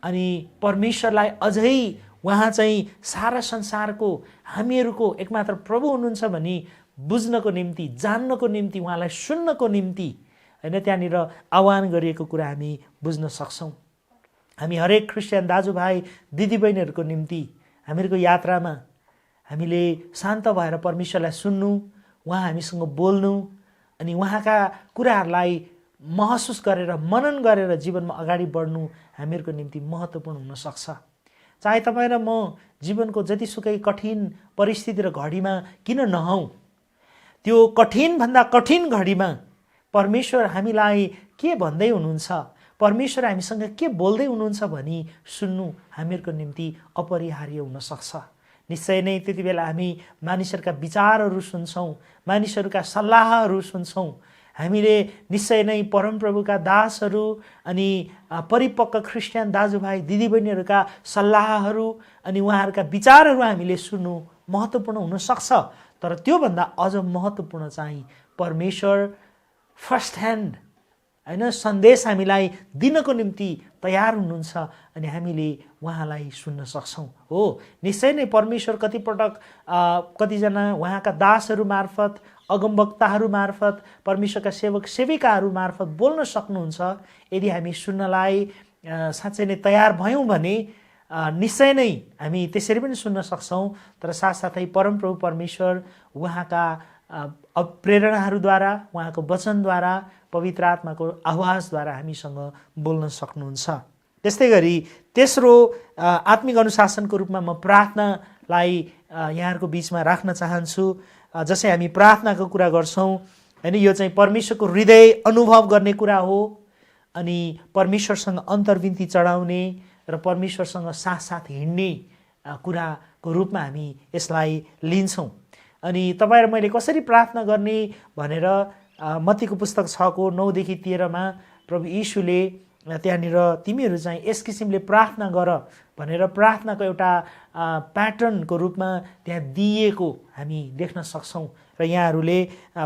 अनि परमेश्वरलाई अझै उहाँ चाहिँ सारा संसारको हामीहरूको एकमात्र प्रभु हुनुहुन्छ भनी बुझ्नको निम्ति, जान्नको निम्ति, उहाँलाई सुन्नको निम्ति होइन त्यहाँनिर आह्वान गरिएको कुरा हामी बुझ्न सक्छौँ। हामी हरेक क्रिस्चियन दाजुभाइ दिदीबहिनीहरूको निम्ति हामीहरूको यात्रामा हामीले शान्त भएर परमेश्वरलाई सुन्नु, उहाँ हामीसँग बोल्नु अनि उहाँका कुराहरूलाई महसुस गरेर मनन गरेर जीवनमा अगाडि बढ्नु हामीहरूको निम्ति महत्त्वपूर्ण हुनसक्छ। चाहे तपाईँ र म जीवनको जतिसुकै कठिन परिस्थिति र घडीमा किन नहौँ, त्यो कठिनभन्दा कठिन घडीमा परमेश्वर हामीलाई के भन्दै हुनुहुन्छ, परमेश्वर हामीसँग के बोल्दै हुनुहुन्छ भनी सुन्नु हामीहरूको निम्ति अपरिहार्य हुनसक्छ। निश्चय नै त्यति बेला हामी मानिसहरूका विचारहरू सुन्छौँ, मानिसहरूका सल्लाहहरू सुन्छौँ। हामीले निश्चय नै परमप्रभुका दासहरू अनि परिपक्व क्रिस्चियन दाजुभाइ दिदीबहिनीहरूका सल्लाहहरू अनि उहाँहरूका विचारहरू हामीले सुन्नु महत्त्वपूर्ण हुनसक्छ। तर त्योभन्दा अझ महत्त्वपूर्ण चाहिँ परमेश्वर फर्स्ट ह्यान्ड होइन सन्देश हामीलाई दिनको निम्ति तयार हुनुहुन्छ अनि हामीले उहाँलाई सुन्न सक्छौँ। हो, निश्चय नै परमेश्वर कतिजना उहाँका दासहरू मार्फत, अगमवक्ताहरू मार्फत, परमेश्वरका सेवक सेविकाहरू मार्फत बोल्न सक्नुहुन्छ। यदि हामी सुन्नलाई साँच्चै नै तयार भयौँ भने निश्चय नै हामी त्यसरी पनि सुन्न सक्छौँ। तर साथसाथै परमप्रभु परमेश्वर उहाँका प्रेरणाहरूद्वारा, उहाँको वचनद्वारा, पवित्र आत्माको आवाजद्वारा हामीसँग बोल्न सक्नुहुन्छ। त्यस्तै गरी तेस्रो आत्मिक अनुशासनको रूपमा म प्रार्थनालाई यहाँहरूको बिचमा राख्न चाहन्छु। जसै हामी प्रार्थनाको कुरा गर्छौँ होइन, यो चाहिँ परमेश्वरको हृदय अनुभव गर्ने कुरा हो अनि परमेश्वरसँग अन्तर्विन्ती चढाउने र परमेश्वरसँग साथ हिँड्ने कुराको रूपमा हामी यसलाई लिन्छौँ। अनि तपाईँ र मैले कसरी प्रार्थना गर्ने भनेर मत्तीको पुस्तक 6:9-13 प्रभु यीशुले त्यहाँनिर तिमीहरू चाहिँ यस किसिमले प्रार्थना गर भनेर प्रार्थनाको एउटा प्याटर्नको रूपमा त्यहाँ दिएको हामी देख्न सक्छौँ र यहाँहरूले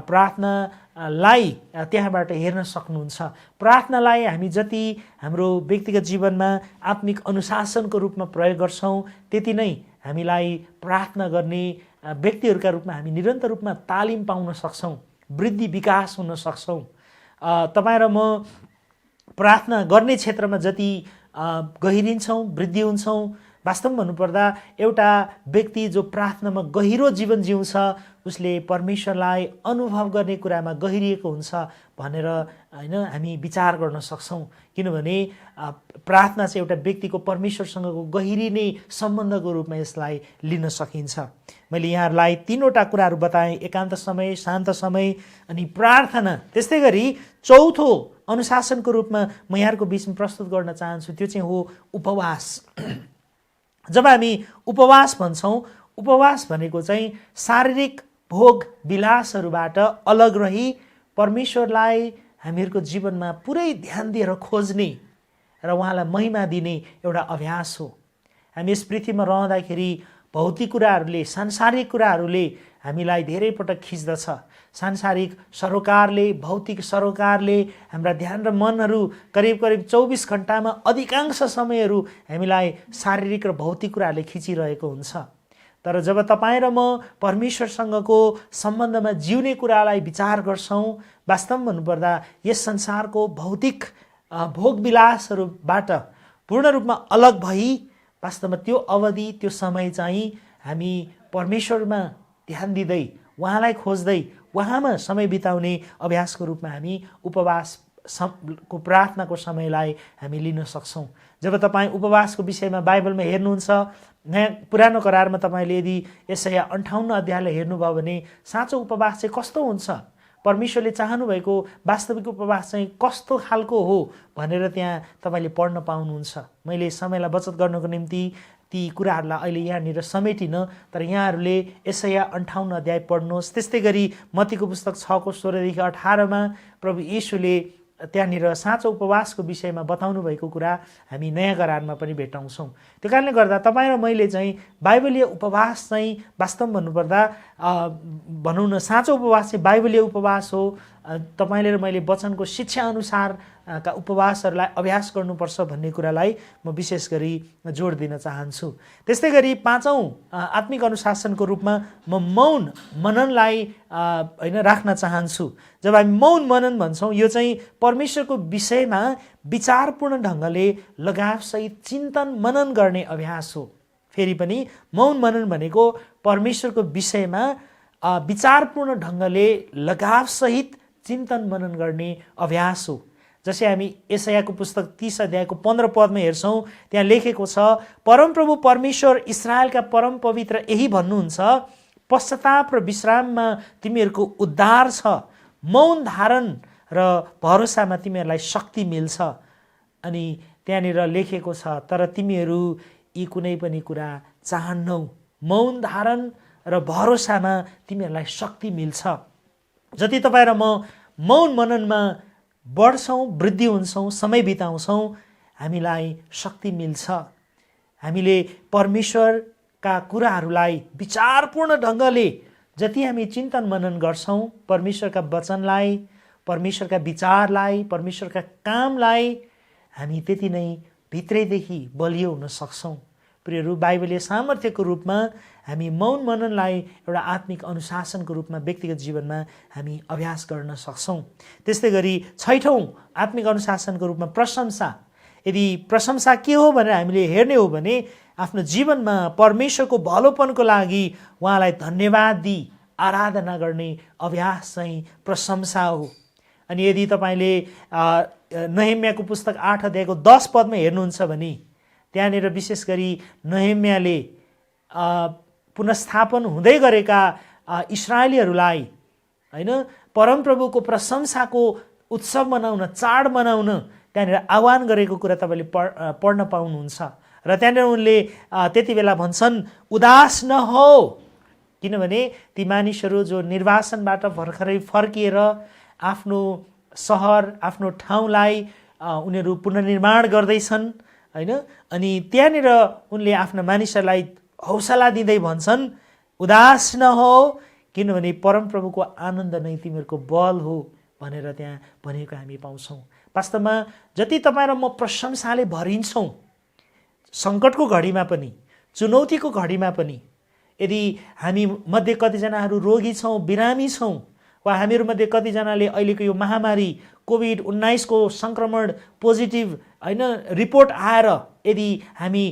प्रार्थनालाई त्यहाँबाट हेर्न सक्नुहुन्छ। प्रार्थनालाई हामी जति हाम्रो व्यक्तिगत जीवनमा आत्मिक अनुशासनको रूपमा प्रयोग गर्छौँ त्यति नै हामीलाई प्रार्थना गर्ने व्यक्तिहरूका रूपमा हामी निरन्तर रूपमा तालिम पाउन सक्छौँ, वृद्धि विकास हुन सक्छौँ। तपाईँ र म प्रार्थना गर्ने क्षेत्रमा जति गहिरिन्छौँ, वृद्धि हुन्छौँ, वास्तवमा भन्नुपर्दा एउटा व्यक्ति जो प्रार्थनामा गहिरो जीवन जिउँछ उसले परमेश्वरलाई अनुभव गर्ने कुरामा गहिरिएको हुन्छ भनेर हैन हामी विचार गर्न सक्छौँ। किनभने प्रार्थना चाहिँ एउटा व्यक्तिको परमेश्वरसँगको गहिरिने सम्बन्धको रूपमा यसलाई लिन सकिन्छ। मैले यहाँहरूलाई 3वटा कुराहरू बताएँ, एकान्त समय, शान्त समय अनि प्रार्थना। त्यस्तै गरी चौथो अनुशासनको रूपमा म यहाँहरूको बिचमा प्रस्तुत गर्न चाहन्छु, त्यो चाहिँ हो उपवास। जब हामी उपवास भन्छौँ, उपवास भनेको चाहिँ शारीरिक भोग विलासहरूबाट अलग रही परमेश्वरलाई हामीहरूको जीवनमा पुरै ध्यान दिएर खोज्ने र उहाँलाई महिमा दिने एउटा अभ्यास हो। हामी यस पृथ्वीमा रहँदाखेरि भौतिक कुराहरूले, सांसारिक कुराहरूले हामीलाई धेरै पटक खिच्दछ। सांसारिक सरोकारले, भौतिक सरोकारले हाम्रा ध्यान र मनहरू करिब 24 घण्टामा अधिकांश समयहरू हामीलाई शारीरिक र भौतिक कुराहरूले खिचिरहेको हुन्छ। तर जब तपाईँ र म परमेश्वरसँगको सम्बन्धमा जिउने कुरालाई विचार गर्छौँ, वास्तवमा भन्नुपर्दा यस संसारको भौतिक भोगविलासहरूबाट पूर्ण रूपमा अलग भई वास्तवमा त्यो अवधि, त्यो समय चाहिँ हामी परमेश्वरमा ध्यान दिँदै, उहाँलाई खोज्दै, उहाँमा समय बिताउने अभ्यासको रूपमा हामी उपवास को प्रार्थनाको समयलाई हामी लिन सक्छौँ। जब तपाईँ उपवासको विषयमा बाइबलमा हेर्नुहुन्छ, नयाँ पुरानो करारमा तपाईँले यदि यशाया 58 अध्यायलाई हेर्नुभयो भने साँचो उपवास चाहिँ कस्तो हुन्छ, परमेश्वरले चाहनुभएको वास्तविक उपवास चाहिँ कस्तो खालको हो भनेर त्यहाँ तपाईँले पढ्न पाउनुहुन्छ। मैले समयलाई बचत गर्नको निम्ति ती कुराहरूलाई अहिले यहाँनिर समेटिन, तर यहाँहरूले यशाया 58 अध्याय पढ्नुहोस्। त्यस्तै गरी मत्तीको पुस्तक 6:16 देखि 18 प्रभु येशूले त्यहाँनिर साँचो उपवासको विषयमा बताउनु भएको कुरा हामी नयाँ करारमा पनि भेटाउँछौँ। त्यो कारणले गर्दा तपाईँ र मैले चाहिँ बाइबलीय उपवास चाहिँ वास्तवमा भन्नुपर्दा भनौँ न, साँचो उपवास चाहिँ बाइबलीय उपवास हो। तपाईँले र मैले वचनको शिक्षा अनुसार का उपवासहरूलाई अभ्यास गर्नुपर्छ भन्ने कुरालाई म विशेष गरी जोड दिन चाहन्छु। त्यस्तै गरी 5औं आत्मिक अनुशासनको रूपमा म मौन मननलाई हैन राख्न चाहन्छु। जब हामी मौन मनन भन्छौँ, यो चाहिँ परमेश्वरको विषयमा विचारपूर्ण ढङ्गले लगावसहित चिन्तन मनन गर्ने अभ्यास हो। फेरि पनि मौन मनन भनेको परमेश्वरको विषयमा विचारपूर्ण ढङ्गले लगावसहित चिन्तन मनन गर्ने अभ्यास हो। जसै हामी यशायाको पुस्तक 30 अध्यायको 15 पदमा हेर्छौँ, त्यहाँ लेखेको छ, परमप्रभु परमेश्वर इस्राएलका परम पवित्र यही भन्नुहुन्छ, पश्चाताप र विश्राममा तिमीहरूको उद्धार छ, मौन धारण र भरोसामा तिमीहरूलाई शक्ति मिल्छ। अनि त्यहाँनिर लेखेको छ, तर तिमीहरू यी कुनै पनि कुरा चाहन्नौ, मौन धारण र भरोसामा तिमीहरूलाई शक्ति मिल्छ। जति तपाईँ र म मौन मननमा बढ्छौँ, वृद्धि हुन्छौँ, समय बिताउँछौँ, हामीलाई शक्ति मिल्छ। हामीले परमेश्वरका कुराहरूलाई विचारपूर्ण ढङ्गले जति हामी चिन्तन मनन गर्छौँ, परमेश्वरका वचनलाई, परमेश्वरका विचारलाई, परमेश्वरका कामलाई, हामी त्यति नै भित्रैदेखि बलियो हुन सक्छौँ। प्रियहरू, बाइबलीय सामर्थ्यको रूपमा हामी मौन मननलाई एउटा आत्मिक अनुशासनको रूपमा व्यक्तिगत जीवनमा हामी अभ्यास गर्न सक्छौँ। त्यस्तै गरी 6औं आत्मिक अनुशासनको रूपमा प्रशंसा। यदि प्रशंसा के हो भनेर हामीले हेर्ने हो भने आफ्नो जीवनमा परमेश्वरको भलोपनको लागि उहाँलाई धन्यवाद दिई आराधना गर्ने अभ्यास चाहिँ प्रशंसा हो। अनि यदि तपाईँले नहेम्याको पुस्तक 8 अध्यायको 10 पदमा हेर्नुहुन्छ भने त्यहाँनिर विशेष गरी नहेम्याले पुनस्थापन हुँदै गरेका इस्राएलीहरूलाई हैन परमप्रभुको प्रशंसाको उत्सव मनाउन, चाड मनाउन त्यहाँनिर आह्वान गरेको कुरा तपाईँले पढ्न पाउनुहुन्छ। र त्यहाँनिर उनले त्यति बेला भन्छन्, उदास नहो, किनभने ती मानिसहरू जो निर्वासनबाट भर्खरै फर्किएर आफ्नो सहर, आफ्नो ठाउँलाई उनीहरू पुनर्निर्माण गर्दैछन् होइन। अनि त्यहाँनिर उनले आफ्ना मानिसहरूलाई हौसला दिँदै भन्छन्, उदास नहो किनभने परमप्रभुको आनन्द नै तिमीहरूको बल हो भनेर त्यहाँ भनेको हामी पाउँछौँ। वास्तवमा जति तपाईँ र म प्रशंसाले भरिन्छौँ, सङ्कटको घडीमा पनि, चुनौतीको घडीमा पनि, यदि हामी मध्ये कतिजनाहरू रोगी छौँ, बिरामी छौँ, वा हामीहरूमध्ये कतिजनाले अहिलेको यो महामारी कोभिड-19 को सङ्क्रमण पोजिटिभ होइन रिपोर्ट आएर यदि हामी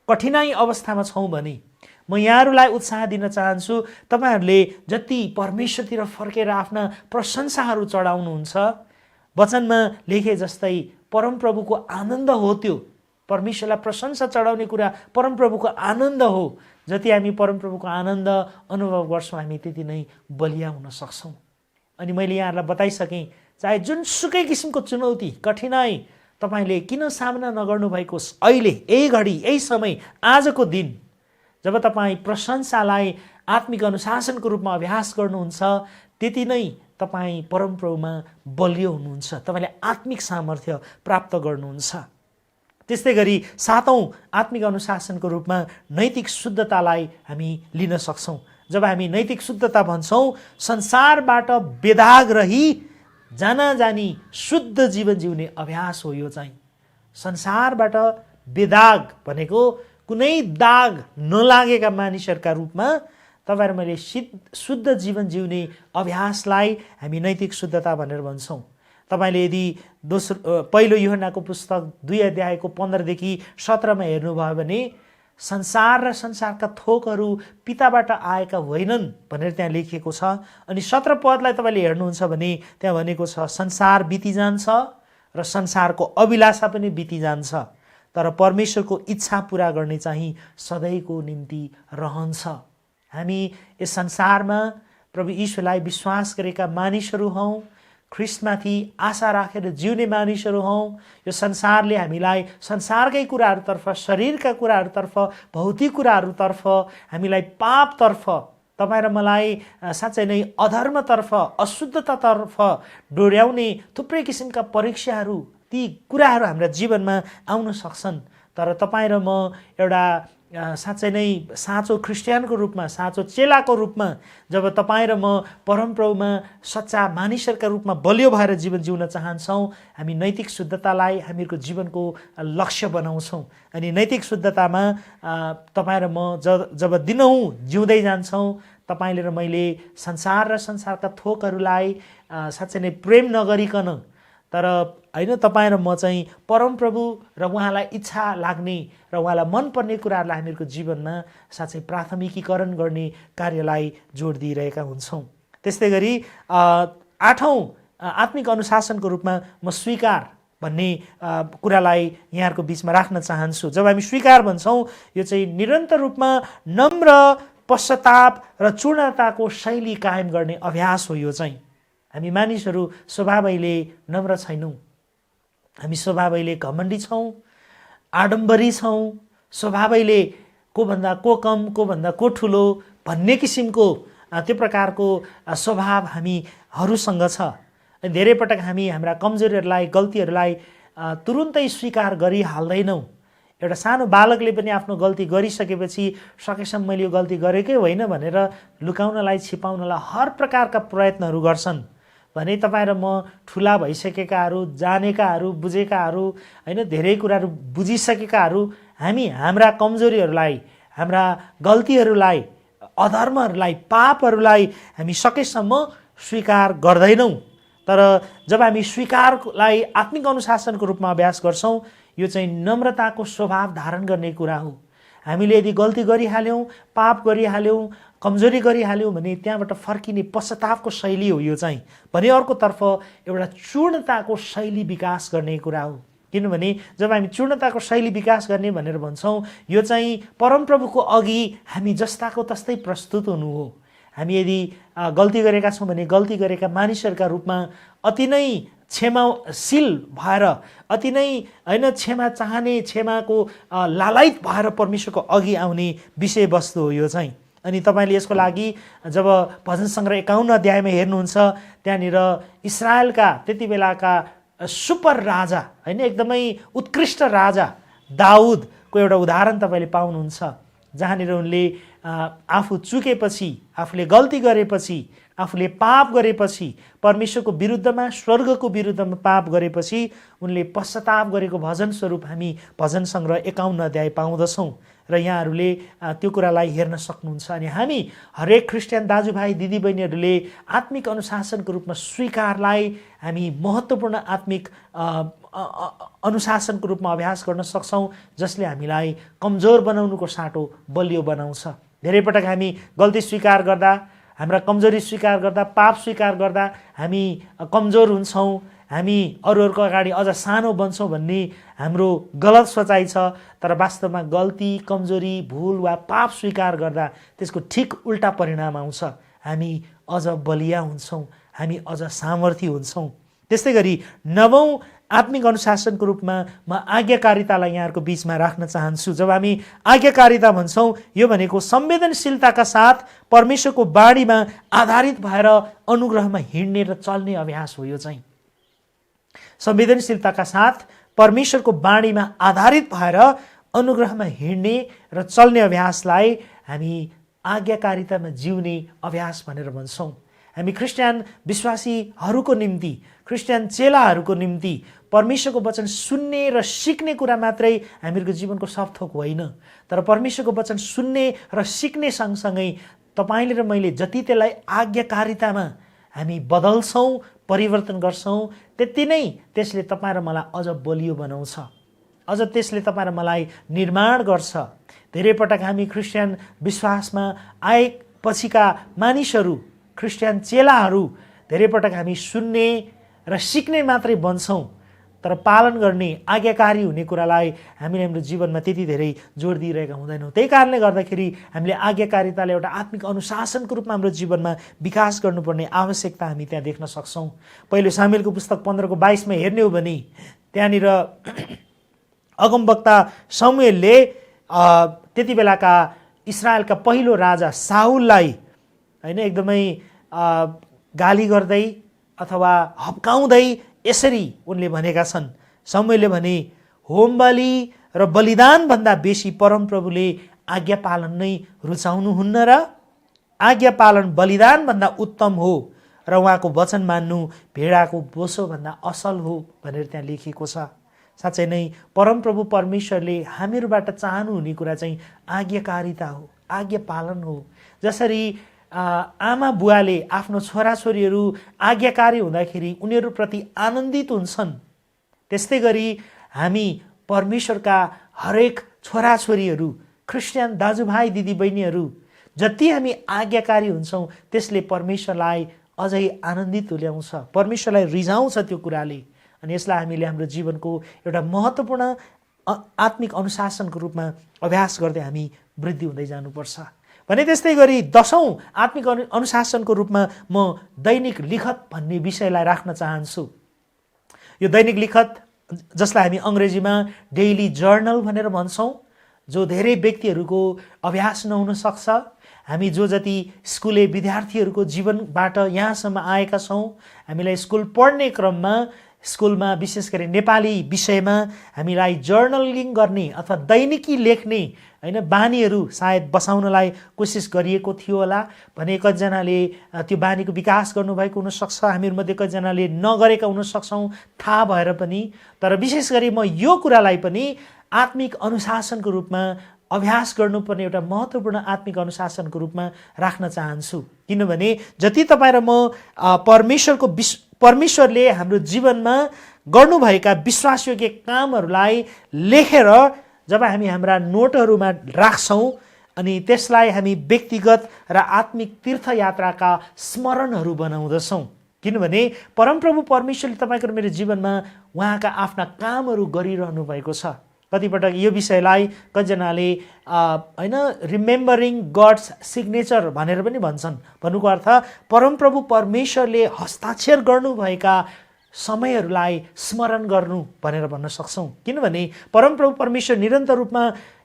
कठिनाइ अवस्थामा छौँ भने म यहाँहरूलाई उत्साह दिन चाहन्छु, तपाईँहरूले जति परमेश्वरतिर फर्केर आफ्ना प्रशंसाहरू चढाउनुहुन्छ, वचनमा लेखे जस्तै परमप्रभुको आनन्द हो त्यो। परमेश्वरलाई प्रशंसा चढाउने कुरा परमप्रभुको आनन्द हो। जति हामी परमप्रभुको आनन्द अनुभव गर्छौँ, हामी त्यति नै बलिया हुन सक्छौँ। अनि मैले यहाँहरूलाई बताइसकेँ, चाहे जुनसुकै किसिमको चुनौती, कठिनाइ तपाईँले किन सामना नगर्नु भएको, अहिले यही घडी, यही समय, आजको दिन जब तपाईँ प्रशंसालाई आत्मिक अनुशासनको रूपमा अभ्यास गर्नुहुन्छ, त्यति नै तपाईँ परमप्रभुमा बलियो हुनुहुन्छ, तपाईँले आत्मिक सामर्थ्य प्राप्त गर्नुहुन्छ। त्यस्तै गरी सातौँ आत्मिक अनुशासनको रूपमा नैतिक शुद्धतालाई हामी लिन सक्छौँ। जब हामी नैतिक शुद्धता भन्छौँ, संसारबाट बेदाग रही जानाजानी शुद्ध जीवन जिउने अभ्यास हो। यो चाहिँ संसारबाट बेदाग भनेको कुनै दाग नलागेका मानिसहरूका रूपमा तपाईँ र मैले शुद्ध जीवन जिउने अभ्यासलाई हामी नैतिक शुद्धता भनेर भन्छौँ। तपाईँले यदि पहिलो यूहन्नाको पुस्तक 2 अध्यायको 15 देखि 17 हेर्नुभयो भने संसार र संसारका थोकहरू पिताबाट आएका होइनन् भनेर त्यहाँ लेखिएको छ। अनि 17 पदलाई तपाईँले हेर्नुहुन्छ भने त्यहाँ भनेको छ, संसार बितिजान्छ र संसारको अभिलाषा पनि बितिजान्छ, तर परमेश्वरको इच्छा पुरा गर्ने चाहिँ सधैँको निम्ति रहन्छ। हामी यस संसारमा प्रभु यीशुलाई विश्वास गरेका मानिसहरू हौँ, ख्रिस्टमाथि आशा राखेर जिउने मानिसहरू हौँ। यो संसारले हामीलाई संसारकै कुराहरूतर्फ, शरीरका कुराहरूतर्फ, भौतिक कुराहरूतर्फ, हामीलाई पापतर्फ, तपाईँ र मलाई साँच्चै नै अधर्मतर्फ, अशुद्धतातर्फ डोर्याउने थुप्रै किसिमका परीक्षाहरू, ती कुराहरू हाम्रा जीवनमा आउन सक्छन्। तर तपाईँ र म एउटा साँच्चै नै साँचो क्रिस्चियनको रूपमा, साँचो चेलाको रूपमा जब तपाईँ र म परमप्रभुमा सच्चा मानिसहरूका रूपमा बलियो भएर जीवन जिउन चाहन्छौँ, हामी नैतिक शुद्धतालाई हामीहरूको जीवनको लक्ष्य बनाउँछौँ। अनि नैतिक शुद्धतामा तपाईँ र म जब दिनहुँ जिउँदै जान्छौँ, तपाईँले र मैले संसार र संसारका थोकहरूलाई साँच्चै नै प्रेम नगरिकन, तर होइन तपाईँ र म चाहिँ परमप्रभु र उहाँलाई इच्छा लाग्ने र उहाँलाई मनपर्ने कुराहरूलाई हामीहरूको जीवनमा साँच्चै प्राथमिकीकरण गर्ने कार्यलाई जोड दिइरहेका हुन्छौँ। त्यस्तै गरी 8औँ आत्मिक अनुशासनको रूपमा म स्वीकार भन्ने कुरालाई यहाँहरूको बिचमा राख्न चाहन्छु। जब हामी स्वीकार भन्छौँ, यो चाहिँ निरन्तर रूपमा नम्र पश्चाताप र चूर्णताको शैली कायम गर्ने अभ्यास हो। यो चाहिँ हामी मानिसहरू स्वभावैले नम्र छैनौँ, हामी स्वभावैले घमण्डी छौँ, आडम्बरी छौँ, स्वभावैले कोभन्दा को कम, कोभन्दा को ठुलो भन्ने किसिमको त्यो प्रकारको स्वभाव हामीहरूसँग छ। धेरै पटक हामी हाम्रा कमजोरीहरूलाई, गल्तीहरूलाई तुरुन्तै स्वीकार गरिहाल्दैनौँ। एउटा सानो बालकले पनि आफ्नो गल्ती गरिसकेपछि सकेसम्म मैले यो गल्ती गरेकै होइन भनेर लुकाउनलाई, छिपाउनलाई हर प्रकारका प्रयत्नहरू गर्छन्। भने तपाईँ र म ठुला भइसकेकाहरू, जानेकाहरू, बुझेकाहरू, होइन धेरै कुराहरू बुझिसकेकाहरू, हामी हाम्रा कमजोरीहरूलाई, हाम्रा गल्तीहरूलाई, अधर्महरूलाई, पापहरूलाई हामी सकेसम्म स्वीकार गर्दैनौँ। तर जब हामी स्वीकारलाई आत्मिक अनुशासनको रूपमा अभ्यास गर्छौँ, यो चाहिँ नम्रताको स्वभाव धारण गर्ने कुरा हो। हामीले यदि गल्ती गरिहाल्यौँ, पाप गरिहाल्यौँ, कमजोरी गरिहाल्यौँ भने त्यहाँबाट फर्किने पश्चातापको शैली हो यो चाहिँ। भने अर्कोतर्फ एउटा चूर्णताको शैली विकास गर्ने कुरा हो। किनभने जब हामी चूर्णताको शैली विकास गर्ने भनेर भन्छौँ, यो चाहिँ परमप्रभुको अघि हामी जस्ताको तस्तै प्रस्तुत हुनु हो। हामी यदि गल्ती गरेका छौँ भने गल्ती गरेका मानिसहरूका रूपमा अति नै क्षमाशील भएर, अति नै होइन क्षमा चाहने, क्षमाको लालायित भएर परमेश्वरको अघि आउने विषयवस्तु हो यो चाहिँ। अनि तपाईँले यसको लागि जब भजन सङ्ग्रह 51 अध्यायमा हेर्नुहुन्छ, त्यहाँनिर इस्राएलका त्यति बेलाका सुपर राजा होइन, एकदमै उत्कृष्ट राजा दाउदको एउटा उदाहरण तपाईँले पाउनुहुन्छ, जहाँनिर उनले आफू चुकेपछि, आफूले गल्ती गरेपछि, आफूले पाप गरेपछि, परमेश्वरको विरुद्धमा, स्वर्गको विरुद्धमा पाप गरेपछि उनले पश्चाताप गरेको भजन स्वरूप हामी भजन सङ्ग्रह 51 अध्याय पाउँदछौँ र यहाँहरूले त्यो कुरालाई हेर्न सक्नुहुन्छ। अनि हामी हरेक क्रिस्चियन दाजुभाइ दिदीबहिनीहरूले आत्मिक अनुशासनको रूपमा स्वीकारलाई हामी महत्त्वपूर्ण आत्मिक अनुशासनको रूपमा अभ्यास गर्न सक्छौँ, जसले हामीलाई कमजोर बनाउनुको साटो बलियो बनाउँछ। धेरै पटक हामी गल्ती स्वीकार गर्दा, हाम्रा कमजोरी स्वीकार गर्दा, पाप स्वीकार गर्दा हामी कमजोर हुन्छौँ, हामी अरूहरूको अगाडि अझ सानो बन्छौँ भन्ने हाम्रो गलत सोचाइ छ। तर वास्तवमा गल्ती, कमजोरी, भुल वा पाप स्वीकार गर्दा त्यसको ठिक उल्टा परिणाम आउँछ। हामी अझ बलिया हुन्छौँ, हामी अझ सामर्थ्य हुन्छौँ। त्यस्तै गरी 9औं आत्मिक अनुशासनको रूपमा म आज्ञाकारितालाई यहाँहरूको बिचमा राख्न चाहन्छु। जब हामी आज्ञाकारिता भन्छौँ, यो भनेको संवेदनशीलताका साथ परमेश्वरको बाणीमा आधारित भएर अनुग्रहमा हिँड्ने र चल्ने अभ्यास हो। यो चाहिँ संवेदनशीलताका साथ परमेश्वरको बाणीमा आधारित भएर अनुग्रहमा हिँड्ने र चल्ने अभ्यासलाई हामी आज्ञाकारितामा जिउने अभ्यास भनेर भन्छौँ। हामी क्रिस्चियन विश्वासीहरूको निम्ति, क्रिस्चियन चेलाहरूको निम्ति परमेश्वरको वचन सुन्ने र सिक्ने कुरा मात्रै हामीहरूको जीवनको सब थोक होइन, तर परमेश्वरको वचन सुन्ने र सिक्ने सँगसँगै तपाईँले र मैले जति त्यसलाई आज्ञाकारितामा हामी बदल्छौँ, परिवर्तन गर्छौँ, त्यति नै त्यसले तपाईँ र मलाई अझ बलियो बनाउँछ, अझ त्यसले तपाईँ र मलाई निर्माण गर्छ। धेरै पटक हामी क्रिस्चियन विश्वासमा आएपछिका मानिसहरू, क्रिस्चियन चेलाहरू धेरै पटक हामी सुन्ने र सिक्ने मात्रै बन्छौँ, तर पालन गर्ने, आज्ञाकारी हुने कुरालाई हामीले हाम्रो जीवनमा त्यति धेरै जोड दिइरहेका हुँदैनौँ। त्यही कारणले गर्दाखेरि हामीले आज्ञाकारितालाई एउटा आत्मिक अनुशासनको रूपमा हाम्रो जीवनमा विकास गर्नुपर्ने आवश्यकता हामी त्यहाँ देख्न सक्छौँ। पहिलो सामुएलको पुस्तक 15:22 हेर्ने हो भने त्यहाँनिर अगमवक्ता शमूएलले त्यति बेलाका इस्राएलका पहिलो राजा साउललाई होइन एकदमै गाली गर्दै अथवा हप्काउँदै यसरी उनले भनेका छन्। शमूएलले भने, होम बलि र बलिदानभन्दा बेसी परमप्रभुले आज्ञा पालन नै रुचाउनुहुन्न र आज्ञा पालन बलिदानभन्दा उत्तम हो र उहाँको वचन मान्नु भेडाको बोसोभन्दा असल हो भनेर त्यहाँ लेखिएको छ। साँच्चै नै परमप्रभु परमेश्वरले हामीहरूबाट चाहनुहुने कुरा चाहिँ आज्ञाकारिता हो, आज्ञा पालन हो। जसरी आमा बुवाले आफ्नो छोराछोरीहरू आज्ञाकारी हुँदाखेरि उनीहरूप्रति आनन्दित हुन्छन्, त्यस्तै गरी हामी परमेश्वरका हरेक छोराछोरीहरू, क्रिस्चियन दाजुभाइ दिदीबहिनीहरू जति हामी आज्ञाकारी हुन्छौँ त्यसले परमेश्वरलाई अझै आनन्दित तुल्याउँछ, परमेश्वरलाई रिझाउँछ त्यो कुराले। अनि यसलाई हामीले हाम्रो जीवनको एउटा महत्त्वपूर्ण आत्मिक अनुशासनको रूपमा अभ्यास गर्दै हामी वृद्धि हुँदै जानुपर्छ भने। त्यस्तै गरी 10औं आत्मिक अनुशासनको रूपमा म दैनिक लिखत भन्ने विषयलाई राख्न चाहन्छु। यो दैनिक लिखत जसलाई हामी अङ्ग्रेजीमा डेली जर्नल भनेर भन्छौँ, जो धेरै व्यक्तिहरूको अभ्यास नहुन सक्छ। हामी जो जति स्कुले विद्यार्थीहरूको जीवनबाट यहाँसम्म आएका छौँ, हामीलाई स्कुल पढ्ने क्रममा स्कुलमा विशेष गरी नेपाली विषयमा हामीलाई जर्नलिङ गर्ने अथवा दैनिकी लेख्ने होइन बानीहरू सायद बसाउनलाई कोसिस गरिएको थियो होला भने कतिजनाले त्यो बानीको विकास गर्नुभएको हुनसक्छ, हामीहरूमध्ये कतिजनाले नगरेका हुन सक्छौँ थाहा भएर पनि। तर विशेष गरी म यो कुरालाई पनि आत्मिक अनुशासनको रूपमा अभ्यास गर्नुपर्ने एउटा महत्त्वपूर्ण आत्मिक अनुशासनको रूपमा राख्न चाहन्छु। किनभने जति तपाईँ र म परमेश्वरले हाम्रो जीवनमा गर्नुभएका विश्वासयोग्य कामहरूलाई लेखेर जब हामी हाम्रा नोटहरूमा राख्छौँ अनि त्यसलाई हामी व्यक्तिगत र आत्मिक तीर्थयात्राका स्मरणहरू बनाउँदछौँ। किनभने परमप्रभु परमेश्वरले तपाईँको मेरो जीवनमा उहाँका आफ्ना कामहरू गरिरहनु भएको छ। कतिपटक यो विषयलाई कतिजनाले होइन रिमेम्बरिङ गड्स सिग्नेचर भनेर पनि भन्छन्। भन्नुको अर्थ परमप्रभु परमेश्वरले हस्ताक्षर गर्नुभएका समयहरूलाई स्मरण गर्नु भनेर भन्न सक्छौँ। किनभने परमप्रभु परमेश्वर निरन्तर रूपमा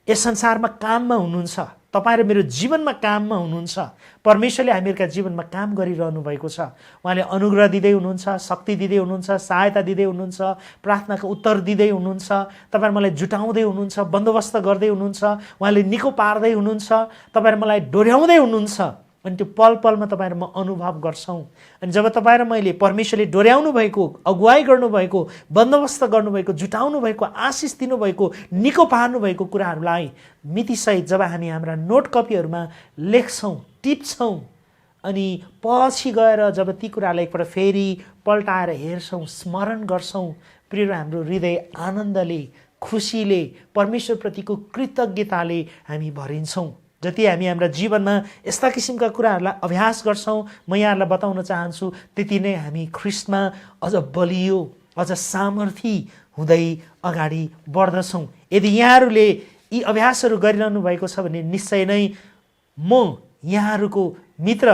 यस संसारमा काममा हुनुहुन्छ, तपाईँ र मेरो जीवनमा काममा हुनुहुन्छ। परमेश्वरले हामीहरूका जीवनमा काम गरिरहनु भएको छ। उहाँले अनुग्रह दिँदै हुनुहुन्छ, शक्ति दिँदै हुनुहुन्छ, सहायता दिँदै हुनुहुन्छ, प्रार्थनाको उत्तर दिँदै हुनुहुन्छ, तपाईँ मलाई जुटाउँदै हुनुहुन्छ, बन्दोबस्त गर्दै हुनुहुन्छ, उहाँले निको पार्दै हुनुहुन्छ, तपाईँ र मलाई डोर्याउँदै हुनुहुन्छ। अनि त्यो पल पलमा तपाईँ र म अनुभव गर्छौँ। अनि जब तपाईँ र मैले परमेश्वरले डोर्याउनु भएको, अगुवाई गर्नुभएको, बन्दोबस्त गर्नुभएको, जुटाउनु भएको, आशिष दिनुभएको, निको पार्नु भएको कुराहरूलाई मितिसहित जब हामी हाम्रा नोट कपीहरूमा लेख्छौँ, टिप्छौँ, अनि पछि गएर जब ती कुरालाई एकपल्ट फेरि पल्टाएर हेर्छौँ, स्मरण गर्छौँ, प्रिय हाम्रो हृदय आनन्दले, खुसीले, परमेश्वरप्रतिको कृतज्ञताले हामी भरिन्छौँ। जति हामी हाम्रा जीवनमा यस्ता किसिमका कुराहरूलाई अभ्यास गर्छौँ, म यहाँहरूलाई बताउन चाहन्छु, त्यति नै हामी ख्रिस्टमा अझ बलियो, अझ सामर्थी हुँदै अगाडि बढ्दछौँ। यदि यहाँहरूले यी अभ्यासहरू गरिरहनु भएको छ भने निश्चय नै म यहाँहरूको मित्र,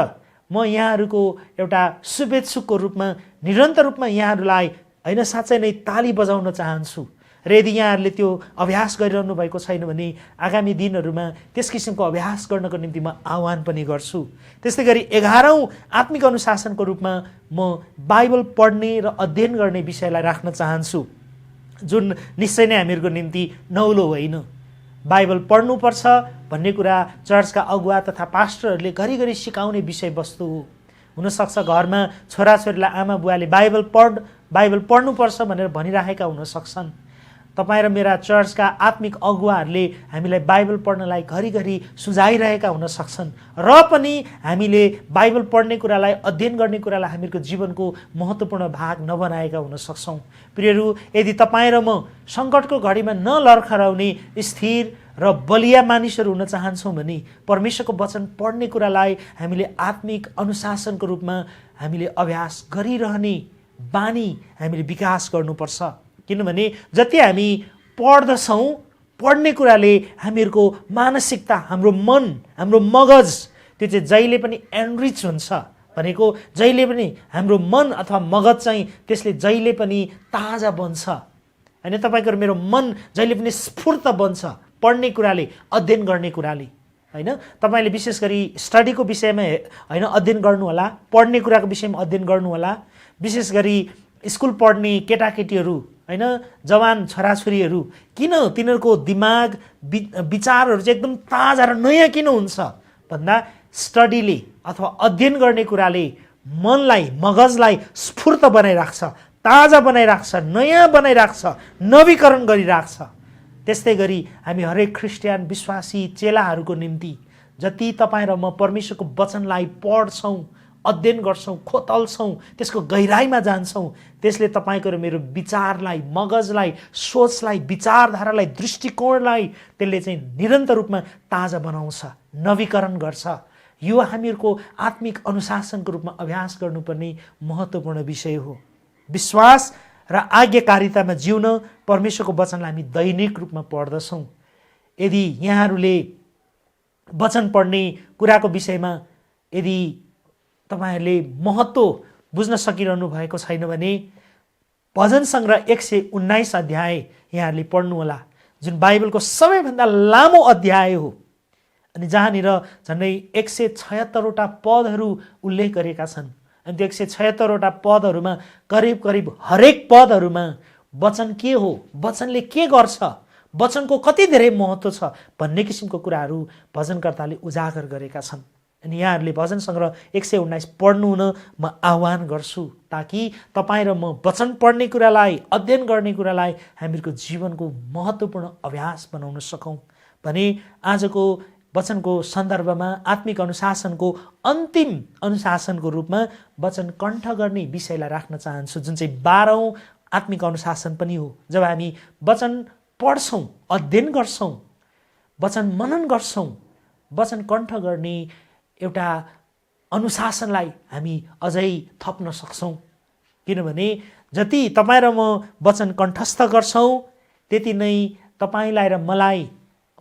म यहाँहरूको एउटा शुभेच्छुकको रूपमा निरन्तर रूपमा यहाँहरूलाई होइन साँच्चै नै ताली बजाउन चाहन्छु। र यदि यहाँहरूले त्यो अभ्यास गरिरहनु भएको छैन भने आगामी दिनहरूमा त्यस किसिमको अभ्यास गर्नको निम्ति म आह्वान पनि गर्छु। त्यस्तै गरी 11औं आत्मिक अनुशासनको रूपमा म बाइबल पढ्ने र अध्ययन गर्ने विषयलाई राख्न चाहन्छु, जुन निश्चय नै हामीहरूको निम्ति नौलो होइन। बाइबल पढ्नुपर्छ भन्ने कुरा चर्चका अगुवा तथा पास्टरहरूले घरिघरि सिकाउने विषयवस्तु हो। हुनसक्छ घरमा छोराछोरीलाई आमा बुवाले बाइबल पढ्नुपर्छ भनेर भनिराखेका हुन सक्छन्। तपाईँ र मेरा चर्चका आत्मिक अगुवाहरूले हामीलाई बाइबल पढ्नलाई घरिघरि सुझाइरहेका हुन सक्छन्, र पनि हामीले बाइबल पढ्ने कुरालाई, अध्ययन गर्ने कुरालाई हामीहरूको जीवनको महत्त्वपूर्ण भाग नबनाएका हुन सक्छौँ। प्रियहरू, यदि तपाईँ र म सङ्कटको घडीमा नलर्खराउने स्थिर र बलिया मानिसहरू हुन चाहन्छौँ भने परमेश्वरको वचन पढ्ने कुरालाई हामीले आत्मिक अनुशासनको रूपमा हामीले अभ्यास गरिरहने बानी हामीले विकास गर्नुपर्छ। किनभने जति हामी पढ्दछौँ, पढ्ने कुराले हामीहरूको मानसिकता, हाम्रो मन, हाम्रो मगज त्यो चाहिँ जहिले पनि एनरिच हुन्छ। भनेको जहिले पनि हाम्रो मन अथवा मगज चाहिँ त्यसले जहिले पनि ताजा बन्छ। होइन, तपाईँको मेरो मन जहिले पनि स्फूर्त बन्छ पढ्ने कुराले, अध्ययन गर्ने कुराले। होइन, तपाईँले विशेष गरी स्टडीको विषयमा होइन अध्ययन गर्नु होला, पढ्ने कुराको विषयमा अध्ययन गर्नु होला। विशेष गरी स्कुल पढ्ने केटाकेटीहरू, होइन जवान छोराछोरीहरू, किन तिनीहरूको दिमाग विचारहरू चाहिँ एकदम ताजा र नयाँ किन हुन्छ भन्दा स्टडीले अथवा अध्ययन गर्ने कुराले मनलाई, मगजलाई स्फूर्त बनाइराख्छ, ताजा बनाइराख्छ, नयाँ बनाइराख्छ, नवीकरण गरिराख्छ। त्यस्तै गरी हामी हरेक ख्रिस्टियन विश्वासी चेलाहरूको निम्ति जति तपाईँ र म परमेश्वरको वचनलाई पढ्छौँ, अध्ययन गर्छौँ, खोतल्छौँ, त्यसको गहिराइमा जान्छौँ, त्यसले तपाईँको र मेरो विचारलाई, मगजलाई, सोचलाई, विचारधारालाई, दृष्टिकोणलाई त्यसले चाहिँ निरन्तर रूपमा ताजा बनाउँछ, नवीकरण गर्छ। यो हामीहरूको आत्मिक अनुशासनको रूपमा अभ्यास गर्नुपर्ने महत्त्वपूर्ण विषय हो। विश्वास र आज्ञाकारितामा जिउन परमेश्वरको वचनलाई हामी दैनिक रूपमा पढ्दछौँ। यदि यहाँहरूले वचन पढ्ने कुराको विषयमा यदि तपाईहरूले महत्त्व बुझ्न सकिरहनु भएको छैन भने भजन सङ्ग्रह 119 अध्याय यहाँहरूले पढ्नुहोला, जुन बाइबलको सबैभन्दा लामो अध्याय हो। अनि जहाँनिर झन्डै 176वटा पदहरू उल्लेख गरेका छन्। अनि त्यो 176वटा पदहरूमा करिब करिब हरेक पदहरूमा वचन के हो, वचनले के गर्छ, वचनको कति धेरै महत्त्व छ भन्ने किसिमको कुराहरू भजनकर्ताले उजागर गरेका छन्। अनि यहाँहरूले भजन सङ्ग्रह 119 पढ्नु हुन म आह्वान गर्छु, ताकि तपाईँ र म वचन पढ्ने कुरालाई, अध्ययन गर्ने कुरालाई हामीहरूको जीवनको महत्त्वपूर्ण अभ्यास बनाउन सकौँ। भने आजको वचनको सन्दर्भमा आत्मिक अनुशासनको अन्तिम अनुशासनको रूपमा वचन कण्ठ गर्ने विषयलाई राख्न चाहन्छु, जुन चाहिँ 12औं आत्मिक अनुशासन पनि हो। जब हामी वचन पढ्छौँ, अध्ययन गर्छौँ, वचन मनन गर्छौँ, वचन कण्ठ गर्ने एउटा अनुशासनलाई हामी अझै थप्न सक्छौँ। किनभने जति तपाईँ र म वचन कण्ठस्थ गर्छौँ त्यति नै तपाईँलाई र मलाई,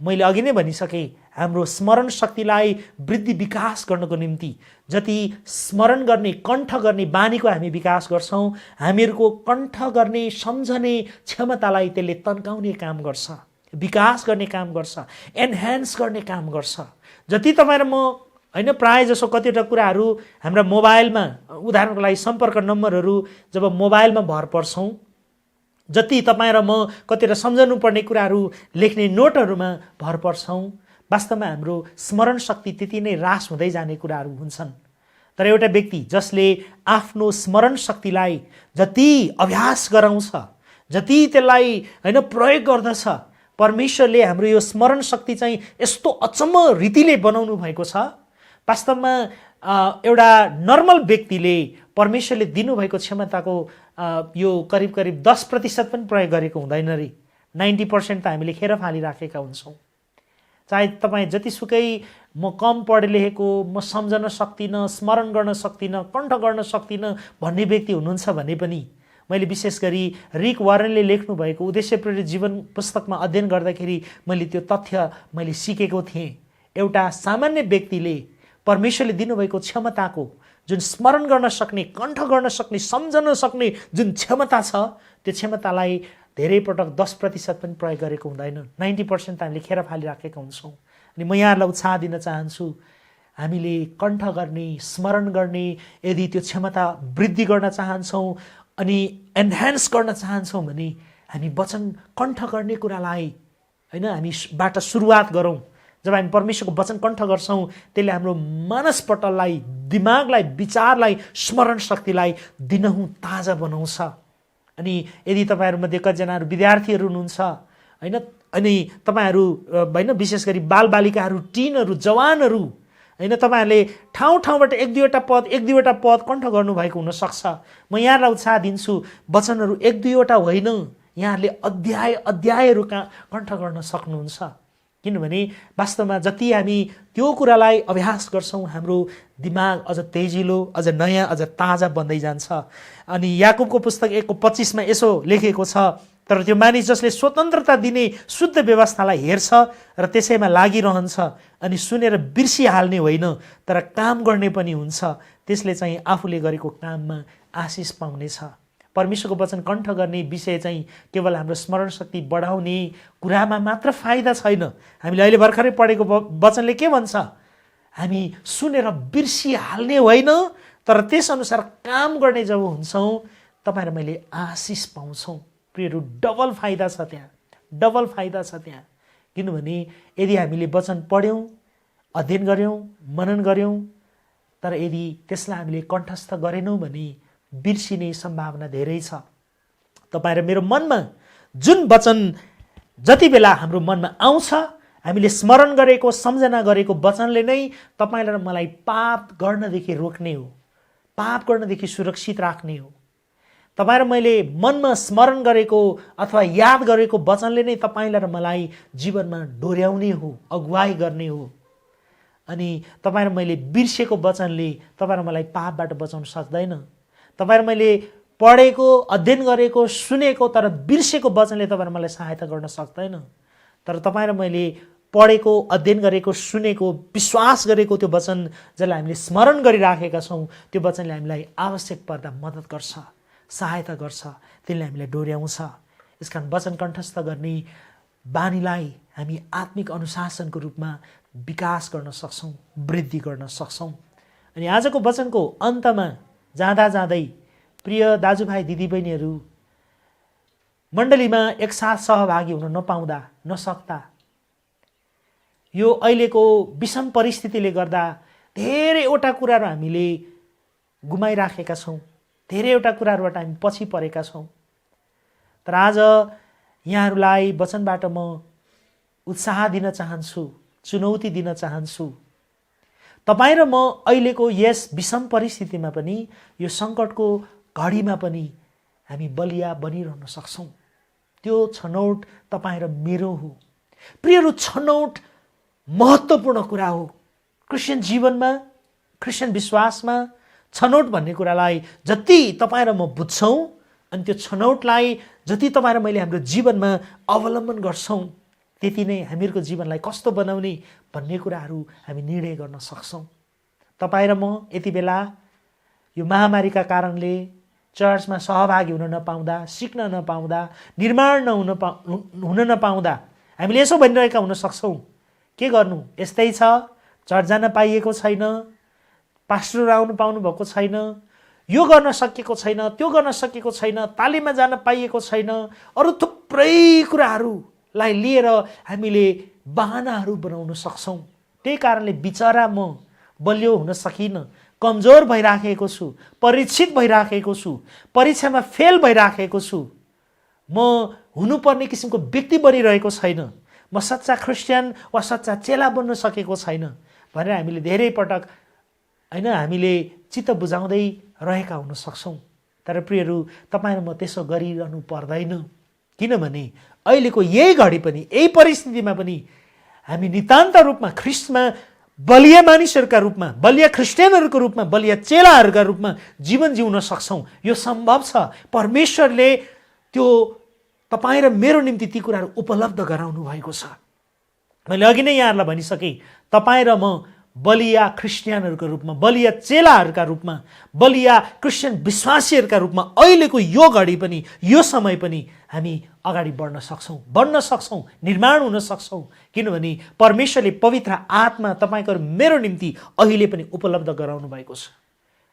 मैले अघि नै भनिसकेँ, हाम्रो स्मरण शक्तिलाई वृद्धि विकास गर्नको निम्ति जति स्मरण गर्ने, कण्ठ गर्ने बानीको हामी विकास गर्छौँ, हामीहरूको कण्ठ गर्ने, सम्झने क्षमतालाई त्यसले तन्काउने काम गर्छ, विकास गर्ने काम गर्छ, एनहान्स गर्ने काम गर्छ। जति तपाईँ र म होइन प्रायः जसो कतिवटा कुराहरू हाम्रा मोबाइलमा उदाहरणको लागि सम्पर्क नम्बरहरू जब मोबाइलमा भर पर्छौँ, जति तपाईँ र म कतिवटा सम्झनु पर्ने कुराहरू लेख्ने नोटहरूमा भर पर्छौँ, वास्तवमा हाम्रो स्मरण शक्ति त्यति नै ह्रास हुँदै जाने कुराहरू हुन्छन्। तर एउटा व्यक्ति जसले आफ्नो स्मरण शक्तिलाई जति अभ्यास गराउँछ, जति त्यसलाई होइन प्रयोग गर्दछ, परमेश्वरले हाम्रो यो स्मरण शक्ति चाहिँ यस्तो अचम्म रीतिले बनाउनु भएको छ। वास्तवमा एउटा नर्मल व्यक्तिले परमेश्वरले दिनुभएको क्षमताको यो करिब 10% पनि प्रयोग गरेको हुँदैन रे। 90% त हामीले खेर फालिराखेका हुन्छौँ। चाहे तपाईँ जतिसुकै म कम पढे लेखेको, म सम्झन सक्दिनँ, स्मरण गर्न सक्दिनँ, कण्ठ गर्न सक्दिनँ भन्ने व्यक्ति हुनुहुन्छ भने पनि मैले विशेष गरी रिक वारेनले लेख्नुभएको उद्देश्य प्रेरित जीवन पुस्तकमा अध्ययन गर्दाखेरि मैले त्यो तथ्य मैले सिकेको थिएँ। एउटा सामान्य व्यक्तिले परमेश्वरले दिनुभएको क्षमताको जुन स्मरण गर्न सक्ने, कण्ठ गर्न सक्ने, सम्झन सक्ने जुन क्षमता छ, त्यो क्षमतालाई धेरै पटक 10% पनि प्रयोग गरेको हुँदैन। 90% त हामीले खेर फालिराखेका हुन्छौँ। अनि म यहाँहरूलाई उत्साह दिन चाहन्छु, हामीले कण्ठ गर्ने, स्मरण गर्ने यदि त्यो क्षमता वृद्धि गर्न चाहन्छौँ अनि एन्हान्स गर्न चाहन्छौँ भने हामी वचन कण्ठ गर्ने कुरालाई होइन हामीबाट सुरुवात गरौँ। जब हामी परमेश्वरको वचन कण्ठ गर्छौँ त्यसले हाम्रो मानसपटललाई, दिमागलाई, विचारलाई, स्मरण शक्तिलाई दिनहुँ ताजा बनाउँछ। अनि यदि तपाईँहरूमध्ये कतिजनाहरू विद्यार्थीहरू हुनुहुन्छ होइन, अनि तपाईँहरू होइन विशेष गरी बालबालिकाहरू, टिनहरू, जवानहरू होइन, तपाईँहरूले ठाउँबाट एक दुईवटा पद कण्ठ गर्नुभएको हुनसक्छ। म यहाँलाई उत्साह दिन्छु, वचनहरू एक दुईवटा होइन, यहाँहरूले अध्यायहरू कण्ठ गर्न सक्नुहुन्छ। किनभने वास्तवमा जति हामी त्यो कुरालाई अभ्यास गर्छौँ हाम्रो दिमाग अझ तेजिलो, अझ नयाँ, अझ ताजा बन्दै जान्छ। अनि याकुबको पुस्तक 1:25 यसो लेखेको छ, तर त्यो मानिस जसले स्वतन्त्रता दिने शुद्ध व्यवस्थालाई हेर्छ र त्यसैमा लागिरहन्छ अनि सुनेर बिर्सिहाल्ने होइन तर काम गर्ने पनि हुन्छ, त्यसले चाहिँ आफूले गरेको काममा आशिष पाउनेछ। परमेश्वरको वचन कण्ठ गर्ने विषय चाहिँ केवल हाम्रो स्मरण शक्ति बढाउने कुरामा मात्र फाइदा छैन। हामीले अहिले भर्खरै पढेको वचनले के भन्छ? हामी सुनेर बिर्सिहाल्ने होइन तर त्यसअनुसार काम गर्ने जब हुन्छौँ तपाईँ र मैले आशिष पाउँछौँ। प्रियहरू, डबल फाइदा छ त्यहाँ। किनभने यदि हामीले वचन पढ्यौँ, अध्ययन गऱ्यौँ, मनन गऱ्यौँ, तर यदि त्यसलाई हामीले कण्ठस्थ गरेनौँ भने बिर्सिने सम्भावना धेरै छ। तपाईँ र मेरो मनमा जुन वचन जति बेला हाम्रो मनमा आउँछ, हामीले स्मरण गरेको, सम्झना गरेको वचनले नै तपाईँलाई र मलाई पाप गर्नदेखि रोक्ने हो, पाप गर्नदेखि सुरक्षित राख्ने हो। तपाईँ र मैले मनमा स्मरण गरेको अथवा याद गरेको वचनले नै तपाईँलाई र मलाई जीवनमा डोर्याउने हो, अगुवाई गर्ने हो। अनि तपाईँ र मैले बिर्सेको वचनले तपाईँ र मलाई पापबाट बचाउन सक्दैन। तपाईँ र मैले पढेको, अध्ययन गरेको, सुनेको तर बिर्सेको वचनले तपाईँ र मलाई सहायता गर्न सक्दैन। तर तपाईँ र मैले पढेको, अध्ययन गरेको, सुनेको, विश्वास गरेको त्यो वचन जसलाई हामीले स्मरण गरिराखेका छौँ, त्यो वचनले हामीलाई आवश्यक पर्दा मद्दत गर्छ, सहायता गर्छ, त्यसले हामीलाई डोर्याउँछ। यसकारण वचन कण्ठस्थ गर्ने बानीलाई हामी आत्मिक अनुशासनको रूपमा विकास गर्न सक्छौँ, वृद्धि गर्न सक्छौँ। अनि आजको वचनको अन्तमा जाँदै प्रिय दाजुभाइ दिदीबहिनीहरू, मण्डलीमा एकसाथ सहभागी हुन नसक्दा यो अहिलेको विषम परिस्थितिले गर्दा धेरैवटा कुराहरू हामीले गुमाइराखेका छौँ, धेरैवटा कुराहरूबाट हामी पछि परेका छौँ। तर आज यहाँहरूलाई वचनबाट म उत्साह दिन चाहन्छु, चुनौती दिन चाहन्छु। तपाईँ र म अहिलेको यस विषम परिस्थितिमा पनि, यो सङ्कटको घडीमा पनि हामी बलिया बनिरहन सक्छौँ। त्यो छनौट तपाईँ र मेरो हो। प्रियहरू, छनौट महत्त्वपूर्ण कुरा हो। क्रिस्चियन जीवनमा, क्रिस्चियन विश्वासमा छनौट भन्ने कुरालाई जति तपाईँ र म बुझ्छौँ अनि त्यो छनौटलाई जति तपाईँ र मैले हाम्रो जीवनमा अवलम्बन गर्छौँ, त्यति नै हामीहरूको जीवनलाई कस्तो बनाउने भन्ने कुराहरू हामी निर्णय गर्न सक्छौँ। तपाईँ र म यति बेला यो महामारीका कारणले चर्चमा सहभागी हुन नपाउँदा, सिक्न नपाउँदा, निर्माण हुन नपाउँदा हामीले यसो भनिरहेका हुन सक्छौँ, के गर्नु, यस्तै छ, चर्च जान पाइएको छैन, पास्टर आउनु पाउनु भएको छैन, यो गर्न सकेको छैन, त्यो गर्न सकेको छैन, तालिममा जान पाइएको छैन, अरू थुप्रै कुराहरूलाई लिएर हामीले बहानाहरू बनाउन सक्छौँ। त्यही कारणले बिचरा म बलियो हुन सकिनँ, कमजोर भइराखेको छु, परीक्षित भइराखेको छु, परीक्षामा फेल भइराखेको छु, म हुनुपर्ने किसिमको व्यक्ति बनिरहेको छैन, म सच्चा क्रिस्चियन वा सच्चा चेला बन्न सकेको छैन भनेर हामीले धेरै पटक हामीले चित्त बुझाउँदै रहेका हुन सक्छौँ। तर प्रियहरू, तपाईँ र म त्यसो गरिरहनु पर्दैन, किनभने अहिलेको यही घडी पनि, यही परिस्थितिमा पनि हामी नितान्त रूपमा ख्रिस्टमा बलिया मानिसहरूका रूपमा, बलिया क्रिस्चियनहरूको रूपमा, बलिया चेलाहरूका रूपमा जीवन जिउन सक्छौँ। यो सम्भव छ। परमेश्वरले त्यो तपाईँ र मेरो निम्ति ती कुराहरू उपलब्ध गराउनु भएको छ। मैले अघि नै यहाँहरूलाई भनिसकेँ, तपाईँ र म बलिया क्रिस्चियनहरूका रूपमा, बलिया चेलाहरूका रूपमा, बलिया क्रिस्चियन विश्वासीहरूका रूपमा अहिलेको यो घडी पनि, यो समय पनि हामी अगाडि बढ्न सक्छौँ, निर्माण हुन सक्छौँ, किनभने परमेश्वरले पवित्र आत्मा तपाईँको मेरो निम्ति अहिले पनि उपलब्ध गराउनु भएको छ।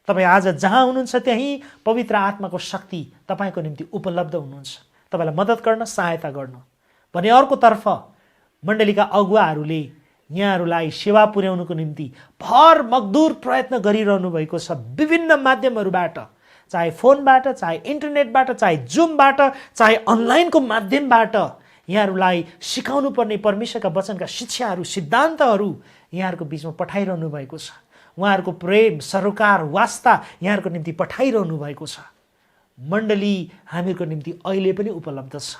तपाईँ आज जहाँ हुनुहुन्छ त्यहीँ पवित्र आत्माको शक्ति तपाईँको निम्ति उपलब्ध हुनुहुन्छ, तपाईँलाई मद्दत गर्न, सहायता गर्न। भने अर्कोतर्फ मण्डलीका अगुवाहरूले यहाँहरूलाई सेवा पुर्याउनुको निम्ति भर मकदुर प्रयत्न गरिरहनु भएको छ। विभिन्न माध्यमहरूबाट, चाहे फोनबाट, चाहे इन्टरनेटबाट, चाहे जुमबाट, चाहे अनलाइनको माध्यमबाट यहाँहरूलाई सिकाउनु पर्ने परमेश्वरका वचनका शिक्षाहरू, सिद्धान्तहरू यहाँहरूको बिचमा पठाइरहनु भएको छ। उहाँहरूको प्रेम, सरोकार, वास्ता यहाँहरूको निम्ति पठाइरहनु भएको छ। मण्डली हामीहरूको निम्ति अहिले पनि उपलब्ध छ।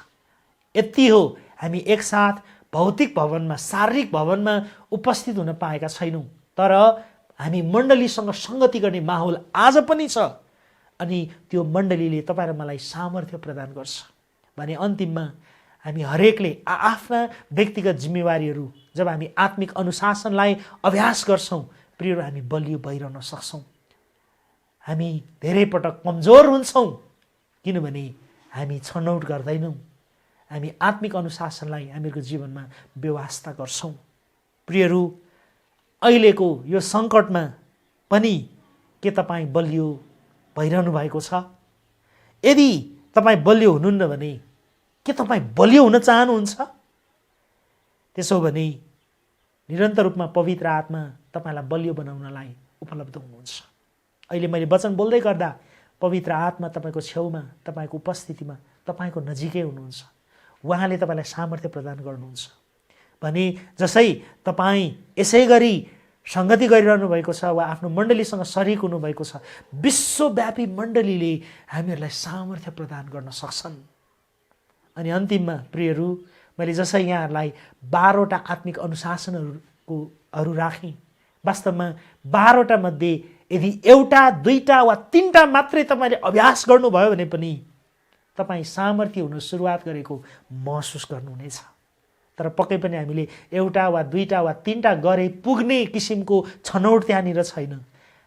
यति हो, हामी एकसाथ भौतिक भवनमा, शारीरिक भवनमा उपस्थित हुन पाएका छैनौँ, तर हामी मण्डलीसँग सङ्गति गर्ने माहौल आज पनि छ। अनि त्यो मण्डलीले तपाईँ र मलाई सामर्थ्य प्रदान गर्छ। भने अन्तिममा हामी हरेकले आफ्ना व्यक्तिगत जिम्मेवारीहरू, जब हामी आत्मिक अनुशासनलाई अभ्यास गर्छौँ, प्रियहरू, हामी बलियो भइरहन सक्छौँ। हामी धेरै पटक कमजोर हुन्छौँ, किनभने हामी छनौट गर्दैनौँ, हामी आत्मिक अनुशासनलाई हामीहरूको जीवनमा व्यवस्था गर्छौँ। प्रियहरू, अहिलेको यो सङ्कटमा पनि के तपाईँ बलियो भइरहनु भएको छ? यदि तपाईँ बलियो हुनुहुन्न भने के तपाईँ बलियो हुन चाहनुहुन्छ? त्यसो भने निरन्तर रूपमा पवित्र आत्मा तपाईँलाई बलियो बनाउनलाई उपलब्ध हुनुहुन्छ। अहिले मैले वचन बोल्दै गर्दा पवित्र आत्मा तपाईँको छेउमा, तपाईँको उपस्थितिमा, तपाईँको नजिकै हुनुहुन्छ। उहाँले तपाईँलाई सामर्थ्य प्रदान गर्नुहुन्छ। भने जसै तपाईँ यसै गरी सङ्गति गरिरहनु भएको छ वा आफ्नो मण्डलीसँग शरीक हुनुभएको छ, विश्वव्यापी मण्डलीले हामीहरूलाई सामर्थ्य प्रदान गर्न सक्छन्। अनि अन्तिममा प्रियहरू, मैले जसै यहाँहरूलाई 12वटा आत्मिक अनुशासनहरू राखेँ, वास्तवमा 12वटा मध्ये यदि एउटा, दुईटा वा तीनटा मात्रै तपाईँले अभ्यास गर्नुभयो भने पनि तपाईँ सामर्थ्य हुन सुरुवात गरेको महसुस गर्नुहुनेछ। तर पक्कै पनि हामीले एउटा वा दुईटा वा तीनटा गरे पुग्ने किसिमको छनौट त्यहाँनिर छैन।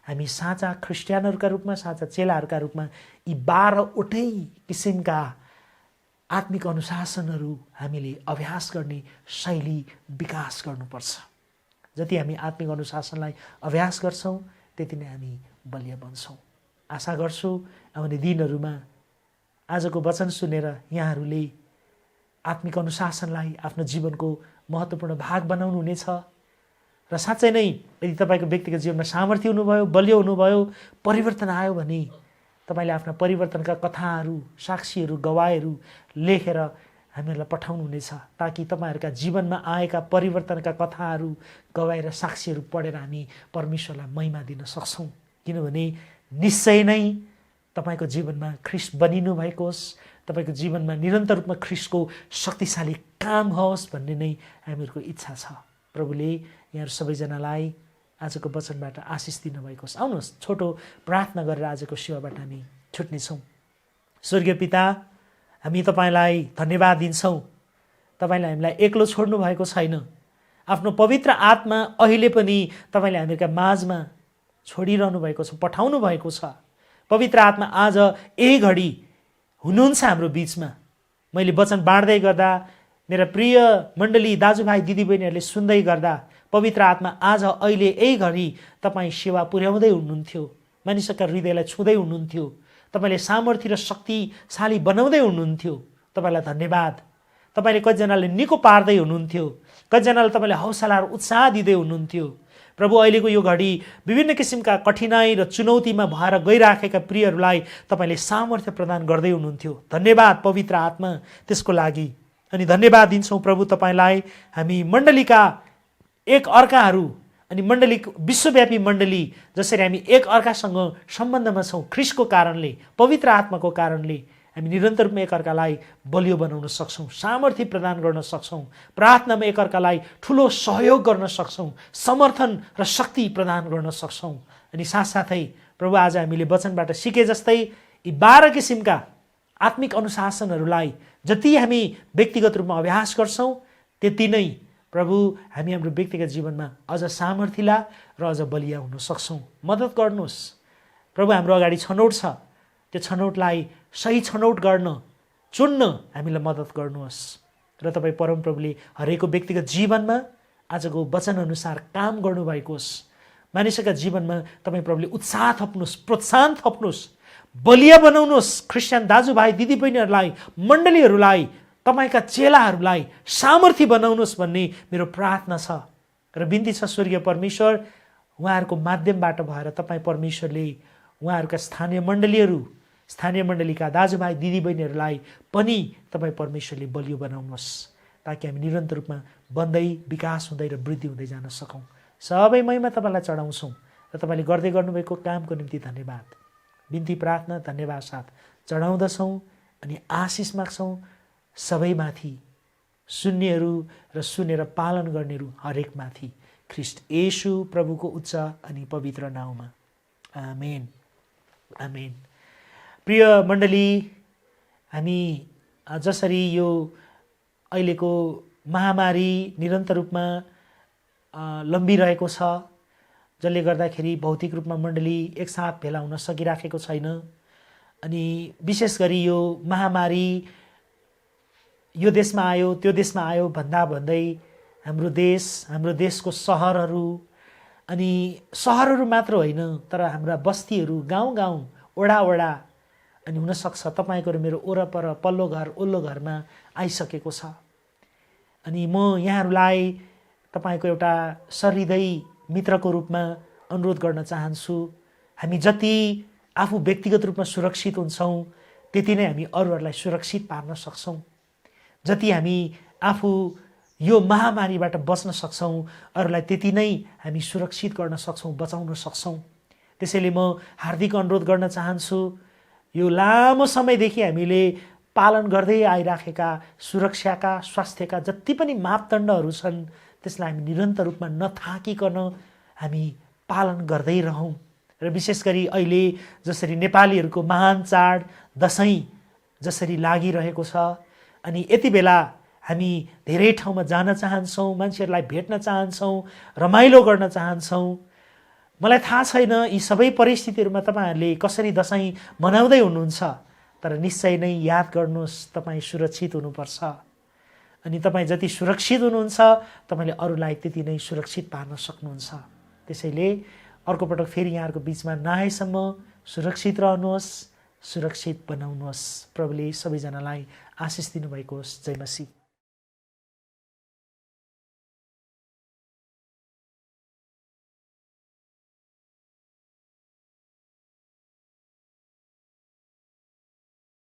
हामी साँचा क्रिस्चियनहरूका रूपमा, साँचा चेलाहरूका रूपमा यी 12वटै किसिमका आत्मिक अनुशासनहरू हामीले अभ्यास गर्ने शैली विकास गर्नुपर्छ। जति हामी आत्मिक अनुशासनलाई अभ्यास गर्छौँ, त्यति नै हामी बलियो बन्छौँ। आशा गर्छु आउने दिनहरूमा आजको वचन सुनेर यहाँहरूले आत्मिक अनुशासनलाई आफ्नो जीवनको महत्त्वपूर्ण भाग बनाउनु हुनेछ। र साँच्चै नै यदि तपाईँको व्यक्तिगत जीवनमा सामर्थ्य हुनुभयो, बलियो हुनुभयो, परिवर्तन आयो भने तपाईँले आफ्ना परिवर्तनका कथाहरू, साक्षीहरू, गवाईहरू लेखेर हामीहरूलाई पठाउनुहुनेछ, ताकि तपाईँहरूका जीवनमा आएका परिवर्तनका कथाहरू, गवाई र साक्षीहरू पढेर हामी परमेश्वरलाई महिमा दिन सक्छौँ। किनभने निश्चय नै तपाईँको जीवनमा ख्रिस्ट बनिनु भएको होस्, तपाईँको जीवनमा निरन्तर रूपमा ख्रिस्टको शक्तिशाली काम होस् भन्ने नै हामीहरूको इच्छा छ। प्रभुले यहाँहरू सबैजनालाई आजको वचनबाट आशिष दिनुभएको होस्। आउनुहोस् छोटो प्रार्थना गरेर आजको सेवाबाट हामी छुट्नेछौँ। स्वर्गीय पिता, हामी तपाईँलाई धन्यवाद दिन्छौँ। तपाईँले हामीलाई एक्लो छोड्नु भएको छैन। आफ्नो पवित्र आत्मा अहिले पनि तपाईँले हामीहरूका माझमा छोडिरहनु भएको छ, पठाउनु भएको छ। पवित्र आत्मा आज यही घडी हुनुहुन्छ हाम्रो बिचमा। मैले वचन बाँड्दै गर्दा, मेरा प्रिय मण्डली दाजुभाइ दिदीबहिनीहरूले सुन्दै गर्दा पवित्र आत्मा आज अहिले यही घडी तपाईँ सेवा पुर्याउँदै हुनुहुन्थ्यो, मानिसका हृदयलाई छुँदै हुनुहुन्थ्यो, तपाईँले सामर्थ्य र शक्तिशाली बनाउँदै हुनुहुन्थ्यो। तपाईँलाई धन्यवाद। तपाईँले कतिजनाले निको पार्दै हुनुहुन्थ्यो, कतिजनाले तपाईँले हौसला र उत्साह दिँदै हुनुहुन्थ्यो। प्रभु, अहिलेको यो घडी विभिन्न किसिमका कठिनाई र चुनौतीमा भएर गइराखेका प्रियहरूलाई तपाईँले सामर्थ्य प्रदान गर्दै हुनुहुन्थ्यो। धन्यवाद पवित्र आत्मा त्यसको लागि। अनि धन्यवाद दिन्छौँ प्रभु तपाईँलाई। हामी मण्डलीका एक अर्काहरू अनि मण्डली, विश्वव्यापी मण्डली जसरी हामी एक अर्कासँग सम्बन्धमा छौँ ख्रीष्टको कारणले, पवित्र आत्माको कारणले हामी निरन्तर रूपमा एकअर्कालाई बलियो बनाउन सक्छौँ, सामर्थ्य प्रदान गर्न सक्छौँ, प्रार्थनामा एकअर्कालाई ठुलो सहयोग गर्न सक्छौँ, समर्थन र शक्ति प्रदान गर्न सक्छौँ। अनि साथसाथै प्रभु, आज हामीले वचनबाट सिके जस्तै यी 12 किसिमका आत्मिक अनुशासनहरूलाई जति हामी व्यक्तिगत रूपमा अभ्यास गर्छौँ त्यति नै प्रभु हामी हाम्रो व्यक्तिगत जीवनमा अझ सामर्थ्यला र अझ बलिया हुन सक्छौँ। मद्दत गर्नुहोस् प्रभु। हाम्रो अगाडि छनौट छ, त्यो छनौटलाई सही छनौट गर्न, चुन्न हामीलाई मद्दत गर्नुहोस्। र तपाईँ परमप्रभुले हरेकको व्यक्तिगत जीवनमा आजको वचनअनुसार काम गर्नुभएको होस्। मानिसका जीवनमा तपाईँ प्रभुले उत्साह थप्नुहोस्, प्रोत्साहन थप्नुहोस्, बलिया बनाउनुहोस्। क्रिस्चियन दाजुभाइ दिदीबहिनीहरूलाई, मण्डलीहरूलाई, तपाईँका चेलाहरूलाई सामर्थ्य बनाउनुहोस् भन्ने मेरो प्रार्थना छ र बिन्ती छ स्वर्गीय परमेश्वर, उहाँहरूको माध्यमबाट भएर तपाईँ परमेश्वरले उहाँहरूका स्थानीय मण्डलीका दाजुभाइ दिदीबहिनीहरूलाई पनि तपाईँ परमेश्वरले बलियो बनाउनुहोस्, ताकि हामी निरन्तर रूपमा बन्दै विकास हुँदै र वृद्धि हुँदै जान सकौँ। सबै महिमा तपाईँलाई चढाउँछौँ र तपाईँले गर्दै गर्नुभएको कामको निम्ति धन्यवाद। बिन्ती प्रार्थना धन्यवाद साथ चढाउँदछौँ अनि आशिष माग्छौँ सबैमाथि, सुन्नेहरू र सुनेर पालन गर्नेहरू हरेकमाथि, ख्रीष्ट येशू प्रभुको उच्च अनि पवित्र नाउँमा, आमेन आमेन। प्रिय मण्डली, हामी जसरी यो अहिलेको महामारी निरन्तर रूपमा लम्बिरहेको छ, जसले गर्दाखेरि भौतिक रूपमा मण्डली एकसाथ भेला हुन सकिराखेको छैन। अनि विशेष गरी यो महामारी यो देशमा आयो त्यो देशमा आयो भन्दै हाम्रो देशको सहरहरू, अनि सहरहरू मात्र होइन तर हाम्रा बस्तीहरू, गाउँ ओडा अनि हुनसक्छ तपाईँको र मेरो ओरपर पल्लो घर ओल्लो घरमा आइसकेको छ। अनि म यहाँहरूलाई तपाईँको एउटा सहृदय मित्रको रूपमा अनुरोध गर्न चाहन्छु। हामी जति आफू व्यक्तिगत रूपमा सुरक्षित हुन्छौँ त्यति नै हामी अरूहरूलाई सुरक्षित पार्न सक्छौँ। जति हामी आफू यो महामारीबाट बच्न सक्छौँ अरूलाई त्यति नै हामी सुरक्षित गर्न सक्छौँ, बचाउन सक्छौँ। त्यसैले म हार्दिक अनुरोध गर्न चाहन्छु, यो लामो समयदेखि हामीले पालन गर्दै आइराखेका सुरक्षाका, स्वास्थ्यका जति पनि मापदण्डहरू छन् त्यसलाई हामी निरन्तर रूपमा नथाकिकन हामी पालन गर्दै रहौँ। र विशेष गरी अहिले जसरी नेपालीहरूको महान चाड दसैँ जसरी लागिरहेको छ, अनि यति बेला हामी धेरै ठाउँमा जान चाहन्छौँ, मान्छेहरूलाई भेट्न चाहन्छौँ, रमाइलो गर्न चाहन्छौँ। मलाई थाहा छैन यी सबै परिस्थितिहरूमा तपाईँहरूले कसरी दसैँ मनाउँदै हुनुहुन्छ, तर निश्चय नै याद गर्नुहोस् तपाईँ सुरक्षित हुनुपर्छ। अनि तपाईँ जति सुरक्षित हुनुहुन्छ तपाईँले अरूलाई त्यति नै सुरक्षित पार्न सक्नुहुन्छ। त्यसैले अर्कोपटक फेरि यहाँहरूको बिचमा नआएसम्म सुरक्षित रहनुहोस्, सुरक्षित बनाउनुहोस्। प्रभुले सबैजनालाई आशिष दिनुभएको होस्। जय मसीह।